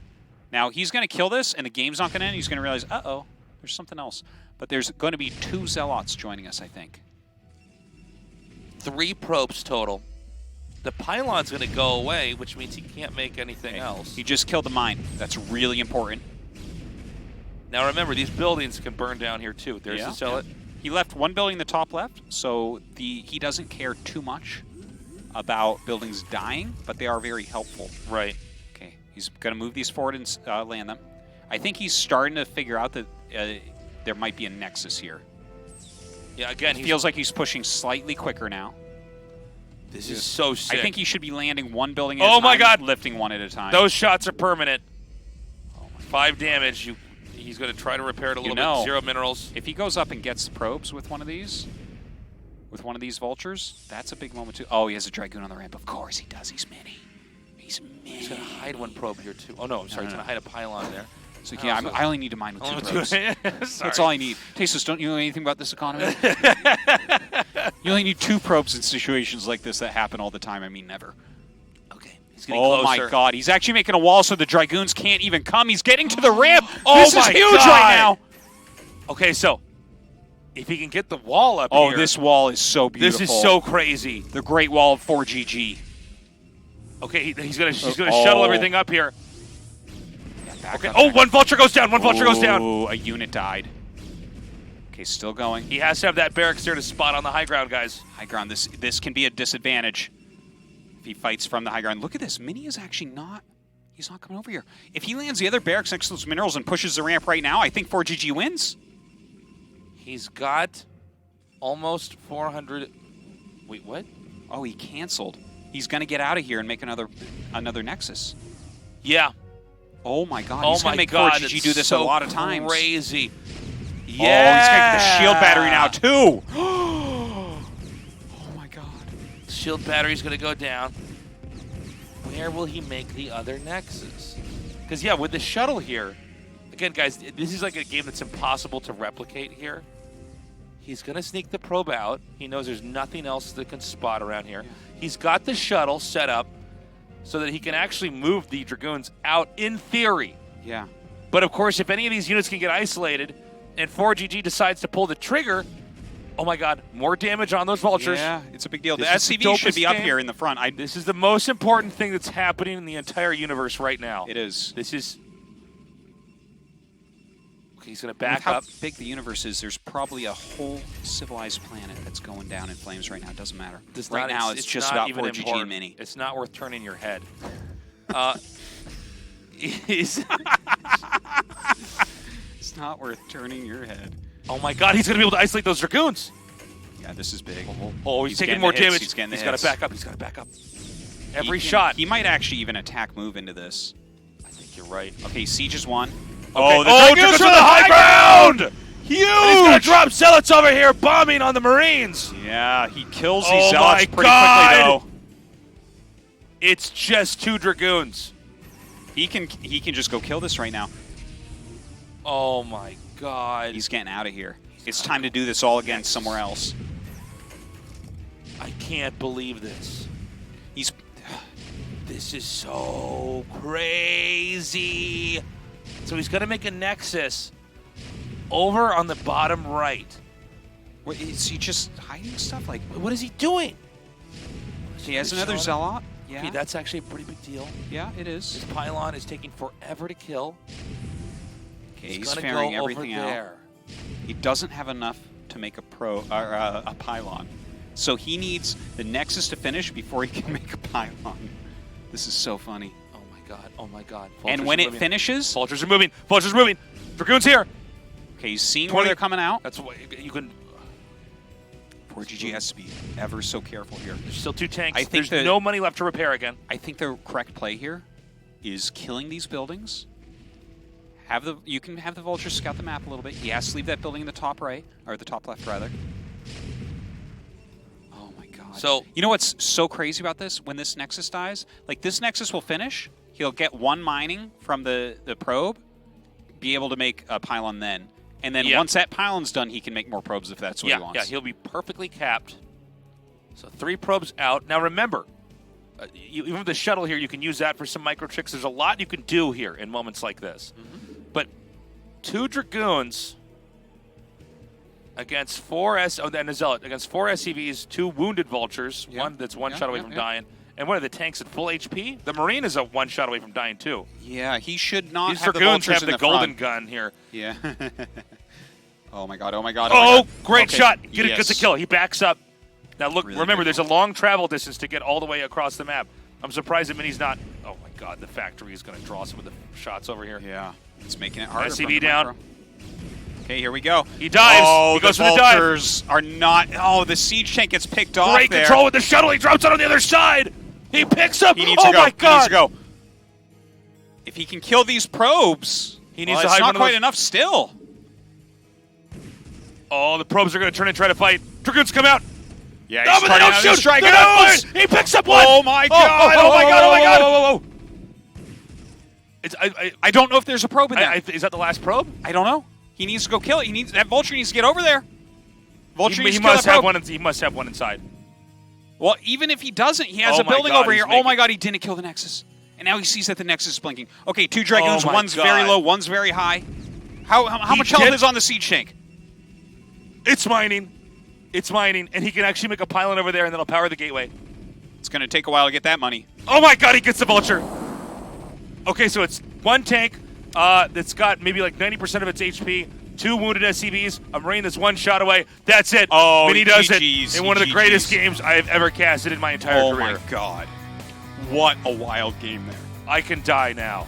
Speaker 2: Now, he's going to kill this, and the game's not going to end. He's going to realize, uh-oh, there's something else. But there's going to be 2 Zealots joining us, I think.
Speaker 1: 3 probes total. The pylon's going to go away, which means he can't make anything else.
Speaker 2: He just killed the mine. That's really important.
Speaker 1: Now remember, these buildings can burn down here too. There's the Zealot.
Speaker 2: He left 1 building in the top left, so he doesn't care too much about buildings dying, but they are very helpful.
Speaker 1: Right.
Speaker 2: Okay, he's going to move these forward and land them. I think he's starting to figure out that there might be a Nexus here.
Speaker 1: Yeah, again,
Speaker 2: It feels like he's pushing slightly quicker now.
Speaker 1: This is so sick.
Speaker 2: I think he should be landing 1 building at a time,
Speaker 1: Oh my God.
Speaker 2: lifting 1 at a time.
Speaker 1: Those shots are permanent. 5 damage. He's going to try to repair it a little bit. 0 minerals.
Speaker 2: If he goes up and gets the probes with one of these vultures, that's a big moment too. Oh, he has a Dragoon on the ramp. Of course he does. He's Mini. He's Mini.
Speaker 1: He's going to hide 1 probe here too. Oh no, I'm sorry. He's going to hide a pylon there.
Speaker 2: It's like, yeah, I only need to mine with 2 probes.
Speaker 1: Sorry.
Speaker 2: That's all I need. Tasus, don't you know anything about this economy? You only need 2 probes in situations like this that happen all the time. I mean, never.
Speaker 1: Okay, he's getting
Speaker 2: Oh
Speaker 1: closer.
Speaker 2: my God, he's actually making a wall so the Dragoons can't even come. He's getting to the ramp.
Speaker 1: Oh
Speaker 2: This is
Speaker 1: my
Speaker 2: huge
Speaker 1: God.
Speaker 2: right now.
Speaker 1: Okay, so if he can get the wall up here.
Speaker 2: This wall is so beautiful.
Speaker 1: This is so crazy.
Speaker 2: The Great Wall of ForGG.
Speaker 1: Okay, he's gonna shuttle everything up here. Okay.
Speaker 2: Up,
Speaker 1: Oh, one vulture goes down. One vulture goes down.
Speaker 2: Oh, a unit died. Okay, still going.
Speaker 1: He has to have that barracks there to spot on the high ground, guys.
Speaker 2: High ground. This can be a disadvantage if he fights from the high ground. Look at this. Mini is actually not. He's not coming over here. If he lands the other barracks next to those minerals and pushes the ramp right now, I think ForGG wins.
Speaker 1: He's got almost 400. Wait, what?
Speaker 2: Oh, he canceled. He's going to get out of here and make another Nexus.
Speaker 1: Yeah.
Speaker 2: Oh my God.
Speaker 1: Oh
Speaker 2: He's going to make
Speaker 1: God,
Speaker 2: ForGG do this a lot of times.
Speaker 1: Crazy. Yeah.
Speaker 2: Oh, he's going to get the shield battery now, too. Oh my God.
Speaker 1: Shield battery's going to go down. Where will he make the other Nexus? Because, yeah, with the shuttle here, again, guys, this is like a game that's impossible to replicate here. He's going to sneak the probe out. He knows there's nothing else that can spot around here. Yeah. He's got the shuttle set up so that he can actually move the Dragoons out in theory.
Speaker 2: Yeah.
Speaker 1: But, of course, if any of these units can get isolated and ForGG decides to pull the trigger, oh, my God, more damage on those vultures.
Speaker 2: Yeah, it's a big deal. The
Speaker 1: This is
Speaker 2: SCV should be up
Speaker 1: game.
Speaker 2: here in the front.
Speaker 1: This is the most important thing that's happening in the entire universe right now.
Speaker 2: It is.
Speaker 1: This is... Okay, he's going to back
Speaker 2: With
Speaker 1: up.
Speaker 2: how big the universe is, there's probably a whole civilized planet that's going down in flames right now. It doesn't matter. Right now, it's just about ForGG and Mini.
Speaker 1: It's not worth turning your head.
Speaker 2: It's not worth turning your head.
Speaker 1: Oh my God, he's going to be able to isolate those Dragoons.
Speaker 2: Yeah, this is big.
Speaker 1: Oh, he's taking more damage.
Speaker 2: He's
Speaker 1: got to back up. He's got to back up. Every shot.
Speaker 2: He might actually even attack move into this.
Speaker 1: I think you're right.
Speaker 2: Okay, Siege is one.
Speaker 1: Okay. Oh, Dragoons from the high ground! Huge! And he's going to drop Zealots over here, bombing on the Marines.
Speaker 2: Yeah, he kills these Zealots pretty quickly, though.
Speaker 1: It's just 2 Dragoons.
Speaker 2: He can just go kill this right now.
Speaker 1: Oh my God.
Speaker 2: He's getting out of here. It's time to do this all again somewhere else.
Speaker 1: I can't believe this. This is so crazy. So he's going to make a Nexus over on the bottom right.
Speaker 2: What, is he just hiding stuff? Like,
Speaker 1: what is he doing?
Speaker 2: He has another Zealot. Yeah.
Speaker 1: Okay, that's actually a pretty big deal.
Speaker 2: Yeah, it is.
Speaker 1: This pylon is taking forever to kill.
Speaker 2: Okay, he's ferrying everything out. He doesn't have enough to make a pylon. So he needs the Nexus to finish before he can make a pylon. This is so funny.
Speaker 1: Oh my God. Oh my God.
Speaker 2: And when it finishes...
Speaker 1: Vultures are moving. Vultures are moving. Dragoon's here.
Speaker 2: Okay, he's seeing where they're coming out.
Speaker 1: That's what you can...
Speaker 2: ForGG has to be ever so careful here.
Speaker 1: There's still 2 tanks. There's no money left to repair again.
Speaker 2: I think the correct play here is killing these buildings. You can have the vultures scout the map a little bit. He has to leave that building in the top right, or the top left rather. Oh my God.
Speaker 1: So
Speaker 2: you know what's so crazy about this? When this Nexus dies, like this Nexus will finish. He'll get 1 mining from the probe, be able to make a pylon then. And then once that pylon's done, he can make more probes if that's what he wants.
Speaker 1: Yeah, he'll be perfectly capped. So 3 probes out. Now remember, even with the shuttle here, you can use that for some micro tricks. There's a lot you can do here in moments like this. But 2 Dragoons against 4 and a Zealot against 4 SCVs, 2 wounded vultures. One that's one shot away from dying. And one of the tanks at full HP. The Marine is a 1 shot away from dying too.
Speaker 2: Yeah, he should not
Speaker 1: These
Speaker 2: have the
Speaker 1: Dragoons
Speaker 2: vultures
Speaker 1: have
Speaker 2: in
Speaker 1: the
Speaker 2: front.
Speaker 1: golden gun here.
Speaker 2: Yeah. Oh my God, oh my God,
Speaker 1: Oh,
Speaker 2: my God.
Speaker 1: great shot.
Speaker 2: Yes.
Speaker 1: Gets a kill. He backs up. Now look,
Speaker 2: Really
Speaker 1: remember,
Speaker 2: good.
Speaker 1: there's a long travel distance to get all the way across the map. I'm surprised that Mini's not... Oh my God, the factory is going to draw some of the shots over here.
Speaker 2: Yeah, it's making it harder.
Speaker 1: SCV down.
Speaker 2: Okay, here we go.
Speaker 1: He dives.
Speaker 2: Oh,
Speaker 1: he goes
Speaker 2: the
Speaker 1: for the dive.
Speaker 2: vultures are not... Oh, the siege tank gets picked off
Speaker 1: Great
Speaker 2: there.
Speaker 1: control with the shuttle. He drops out on the other side. He picks up.
Speaker 2: He needs
Speaker 1: oh
Speaker 2: to go.
Speaker 1: my God.
Speaker 2: He needs to go. If he can kill these probes,
Speaker 1: he needs to
Speaker 2: it's
Speaker 1: hide
Speaker 2: not
Speaker 1: one of
Speaker 2: quite
Speaker 1: those.
Speaker 2: enough still.
Speaker 1: Oh, the probes are going to turn and try to fight. Dragoons come out.
Speaker 2: Yeah,
Speaker 1: No, but they don't shoot.
Speaker 2: strike.
Speaker 1: They're
Speaker 2: It
Speaker 1: not
Speaker 2: is.
Speaker 1: firing. He picks up one.
Speaker 2: Oh my God! Oh my God! Oh my God!
Speaker 1: Oh, oh, oh, oh, oh.
Speaker 2: I don't know if there's a probe in there.
Speaker 1: Is that the last probe?
Speaker 2: I don't know. He needs to go kill it. That Vulture needs to get over there. Vulture needs to kill
Speaker 1: must
Speaker 2: that
Speaker 1: have
Speaker 2: probe.
Speaker 1: one. He must have one inside.
Speaker 2: Well, even if he doesn't, he has
Speaker 1: Oh
Speaker 2: a
Speaker 1: my
Speaker 2: building
Speaker 1: God,
Speaker 2: over
Speaker 1: he's
Speaker 2: here. Oh my God, he didn't kill the Nexus. And now he sees that the Nexus is blinking. Okay, 2 Dragoons.
Speaker 1: Oh my
Speaker 2: One's
Speaker 1: God.
Speaker 2: very low, one's very high. How much health is on the siege tank?
Speaker 1: It's mining. It's mining, and he can actually make a pylon over there, and that'll power the gateway.
Speaker 2: It's going to take a while to get that money.
Speaker 1: Oh my God, he gets the Vulture. Okay, so it's 1 tank that's got maybe like 90% of its HP, 2 wounded SCVs, a Marine that's 1 shot away. That's it.
Speaker 2: Oh,
Speaker 1: and he does
Speaker 2: GGs,
Speaker 1: it in one of the greatest games I have ever casted in my entire career.
Speaker 2: Oh my God. What a wild game there.
Speaker 1: I can die now.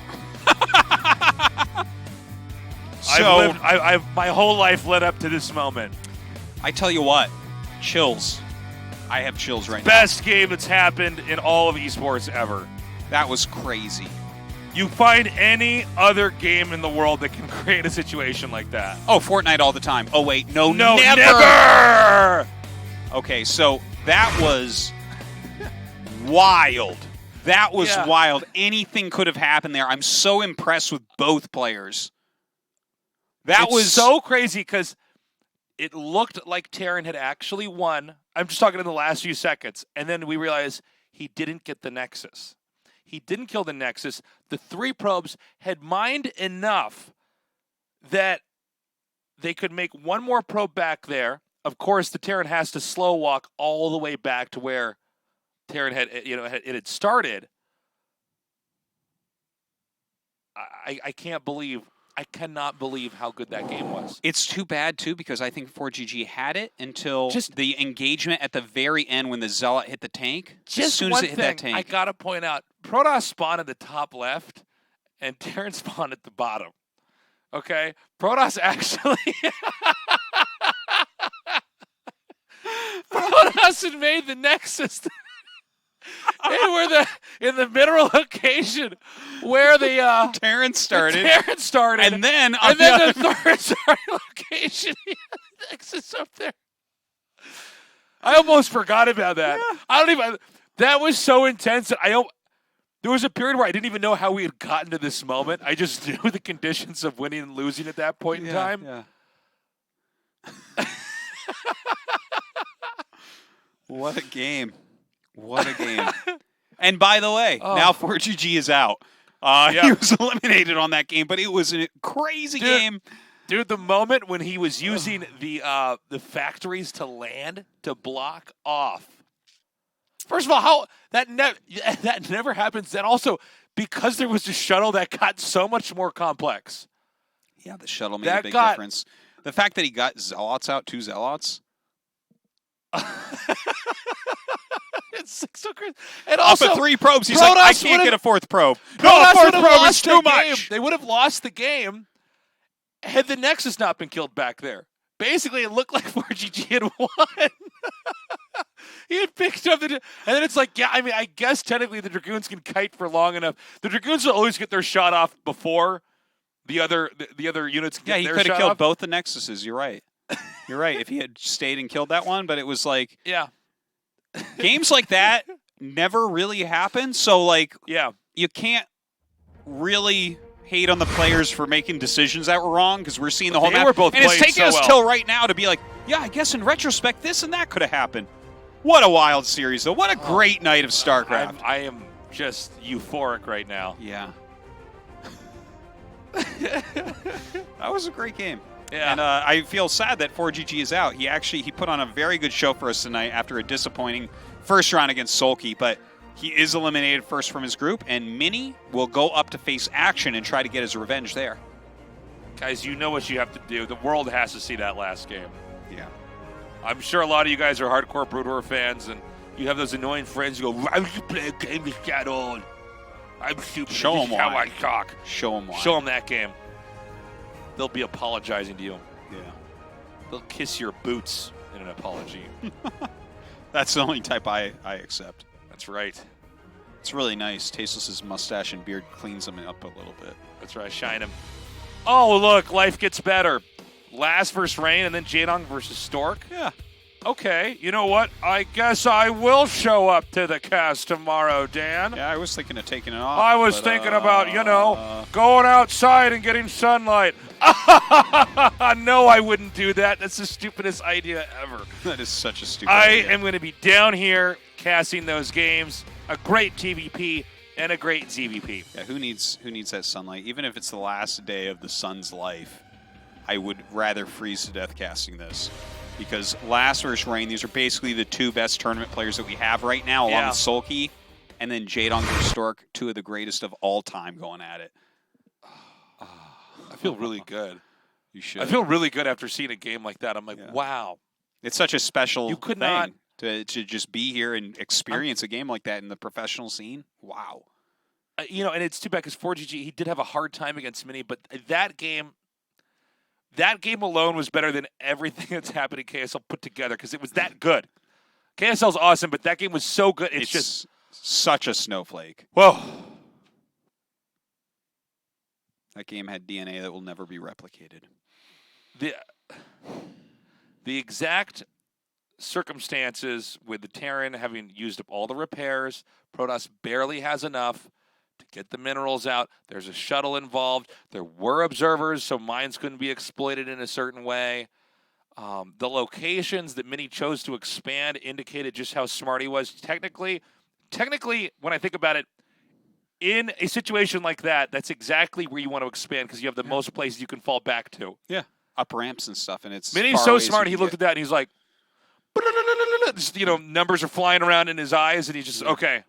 Speaker 2: So,
Speaker 1: I've my whole life led up to this moment.
Speaker 2: I tell you what, chills. I have chills right now.
Speaker 1: Best game that's happened in all of esports ever.
Speaker 2: That was crazy.
Speaker 1: You find any other game in the world that can create a situation like that?
Speaker 2: Oh, Fortnite all the time. Oh, wait. No,
Speaker 1: never!
Speaker 2: Okay, so that was wild. That was wild. Anything could have happened there. I'm so impressed with both players. That was
Speaker 1: so crazy because it looked like Terran had actually won. I'm just talking in the last few seconds. And then we realized he didn't get the Nexus. He didn't kill the Nexus. The 3 probes had mined enough that they could make 1 more probe back there. Of course, the Terran has to slow walk all the way back to where Terran had, it had started. I can't believe. I cannot believe how good that game was.
Speaker 2: It's too bad, too, because I think ForGG had it until the engagement at the very end when the Zealot hit the tank. As soon as it hit that tank.
Speaker 1: I got to point out, Protoss spawned at the top left, and Terran spawned at the bottom. Okay? Protoss actually... Protoss had made the Nexus... and we're in the middle location where the
Speaker 2: Terran started.
Speaker 1: And
Speaker 2: then
Speaker 1: the third starting location. Nexus up there. I almost forgot about that. Yeah. That was so intense that there was a period where I didn't even know how we had gotten to this moment. I just knew the conditions of winning and losing at that point in time.
Speaker 2: Yeah. What a game. What a game. And by the way, now ForGG is out. He was eliminated on that game, but it was a crazy game.
Speaker 1: Dude, the moment when he was using the factories to land to block off. First of all, how that never happens. Then also, because there was a shuttle that got so much more complex.
Speaker 2: Yeah, the shuttle made a big difference. The fact that he got Zealots out, 2 Zealots.
Speaker 1: It's so crazy. And also,
Speaker 2: off of 3 probes, he's like, I can't get a 4th probe.
Speaker 1: No, the 4th probe is too much. They would have lost the game had the Nexus not been killed back there. Basically, it looked like ForGG had won. He had picked up and then it's like, I guess technically the Dragoons can kite for long enough. The Dragoons will always get their shot off before the other units get their shot off.
Speaker 2: Yeah, he could have killed both the Nexuses. You're right. You're right. If he had stayed and killed that one, but it was like...
Speaker 1: Yeah.
Speaker 2: Games like that never really happen, so you can't really hate on the players for making decisions that were wrong because we're seeing the whole map. And it's taking us till right now to be like, I guess in retrospect this and that could have happened. What a wild series, though. What a great night of StarCraft.
Speaker 1: I am just euphoric right now.
Speaker 2: Yeah. That was a great game.
Speaker 1: Yeah.
Speaker 2: And I feel sad that ForGG is out. He put on a very good show for us tonight after a disappointing first round against Sulky, but he is eliminated first from his group, and Mini will go up to face Action and try to get his revenge there.
Speaker 1: Guys, you know what you have to do. The world has to see that last game.
Speaker 2: Yeah.
Speaker 1: I'm sure a lot of you guys are hardcore Brood War fans, and you have those annoying friends who go, why would you play a game with that on? I'm stupid.
Speaker 2: Show them
Speaker 1: how I talk.
Speaker 2: Show them why.
Speaker 1: Show them that game. They'll be apologizing to you.
Speaker 2: Yeah.
Speaker 1: They'll kiss your boots in an apology.
Speaker 2: That's the only type I accept.
Speaker 1: That's right.
Speaker 2: It's really nice. Tasteless's mustache and beard cleans him up a little bit.
Speaker 1: That's right. Shine him. Oh, look. Life gets better. Last versus Rain, and then Jadong versus Stork.
Speaker 2: Yeah.
Speaker 1: Okay, you know what? I guess I will show up to the cast tomorrow, Dan.
Speaker 2: Yeah, I was thinking of taking it off.
Speaker 1: I was thinking about, going outside and getting sunlight. No, I wouldn't do that. That's the stupidest idea ever.
Speaker 2: That is such a stupid idea.
Speaker 1: I am going to be down here casting those games. A great TVP and a great ZVP.
Speaker 2: Yeah, who needs that sunlight? Even if it's the last day of the sun's life, I would rather freeze to death casting this. Because Last versus Rain, these are basically the two best tournament players that we have right now, along with Sulky, and then Jadon versus Stork, two of the greatest of all time going at it.
Speaker 1: I feel really good.
Speaker 2: You should.
Speaker 1: I feel really good after seeing a game like that. I'm like, wow.
Speaker 2: It's such a special
Speaker 1: not
Speaker 2: to just be here and experience a game like that in the professional scene. Wow.
Speaker 1: And it's too bad because ForGG, he did have a hard time against Mini, but that game alone was better than everything that's happened in KSL put together because it was that good. KSL's awesome, but that game was so good. It's just
Speaker 2: such a snowflake.
Speaker 1: Whoa.
Speaker 2: That game had DNA that will never be replicated.
Speaker 1: The exact circumstances with the Terran having used up all the repairs, Protoss barely has enough to get the minerals out. There's a shuttle involved. There were observers, so mines couldn't be exploited in a certain way. The locations that Mini chose to expand indicated just how smart he was. Technically, when I think about it, in a situation like that, that's exactly where you want to expand because you have the most places you can fall back to.
Speaker 2: Yeah, up ramps and stuff, and it's
Speaker 1: Mini's so smart. He looked at that and he's like, just, numbers are flying around in his eyes, and he's just okay.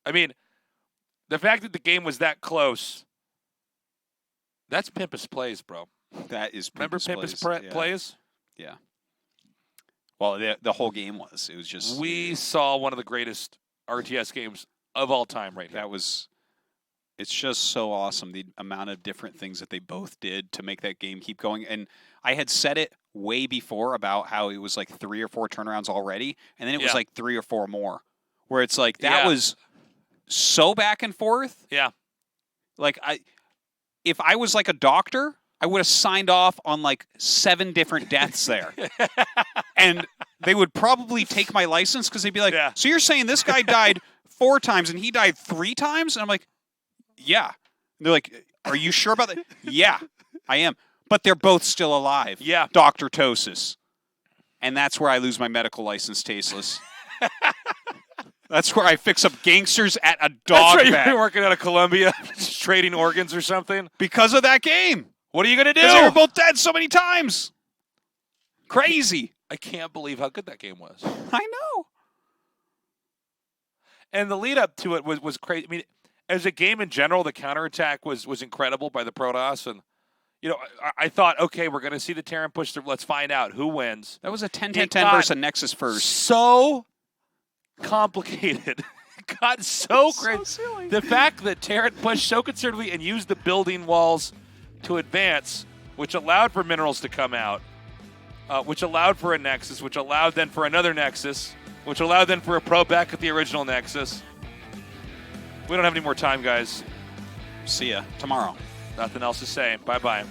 Speaker 1: I mean, the fact that the game was that close, that's Pimpus plays, bro.
Speaker 2: That is Pimpus
Speaker 1: Remember Pimpus plays?
Speaker 2: Yeah. Well, the whole game was. It was just...
Speaker 1: We saw one of the greatest RTS games of all time right now.
Speaker 2: It's just so awesome, the amount of different things that they both did to make that game keep going. And I had said it way before about how it was like 3 or 4 turnarounds already, and then it was like 3 or 4 more, where it's like that was so back and forth.
Speaker 1: Yeah.
Speaker 2: Like, if I was like a doctor, I would have signed off on like 7 different deaths there. And they would probably take my license because they'd be like, so you're saying this guy died 4 times and he died 3 times? And I'm like, yeah. And they're like, are you sure about that? Yeah, I am. But they're both still alive.
Speaker 1: Yeah.
Speaker 2: Dr. Tosis. And that's where I lose my medical license, Tasteless. That's where I fix up gangsters at a dog
Speaker 1: That's right,
Speaker 2: vet.
Speaker 1: you're working out of Colombia, just trading organs or something.
Speaker 2: Because of that game.
Speaker 1: What are you going to do?
Speaker 2: Because they were both dead so many times. Crazy.
Speaker 1: I can't believe how good that game was.
Speaker 2: I know.
Speaker 1: And the lead up to it was crazy. I mean, as a game in general, the counterattack was incredible by the Protoss. And, I thought, okay, we're going to see the Terran push through. Let's find out who wins.
Speaker 2: That was a 10-10-10 versus a Nexus first.
Speaker 1: So complicated. It got so crazy.
Speaker 2: Silly.
Speaker 1: The fact that Terran pushed so conservatively and used the building walls to advance, which allowed for minerals to come out, which allowed for a Nexus, which allowed then for another Nexus, which allowed then for a pro back at the original Nexus. We don't have any more time, guys.
Speaker 2: See ya tomorrow.
Speaker 1: Nothing else to say. Bye-bye.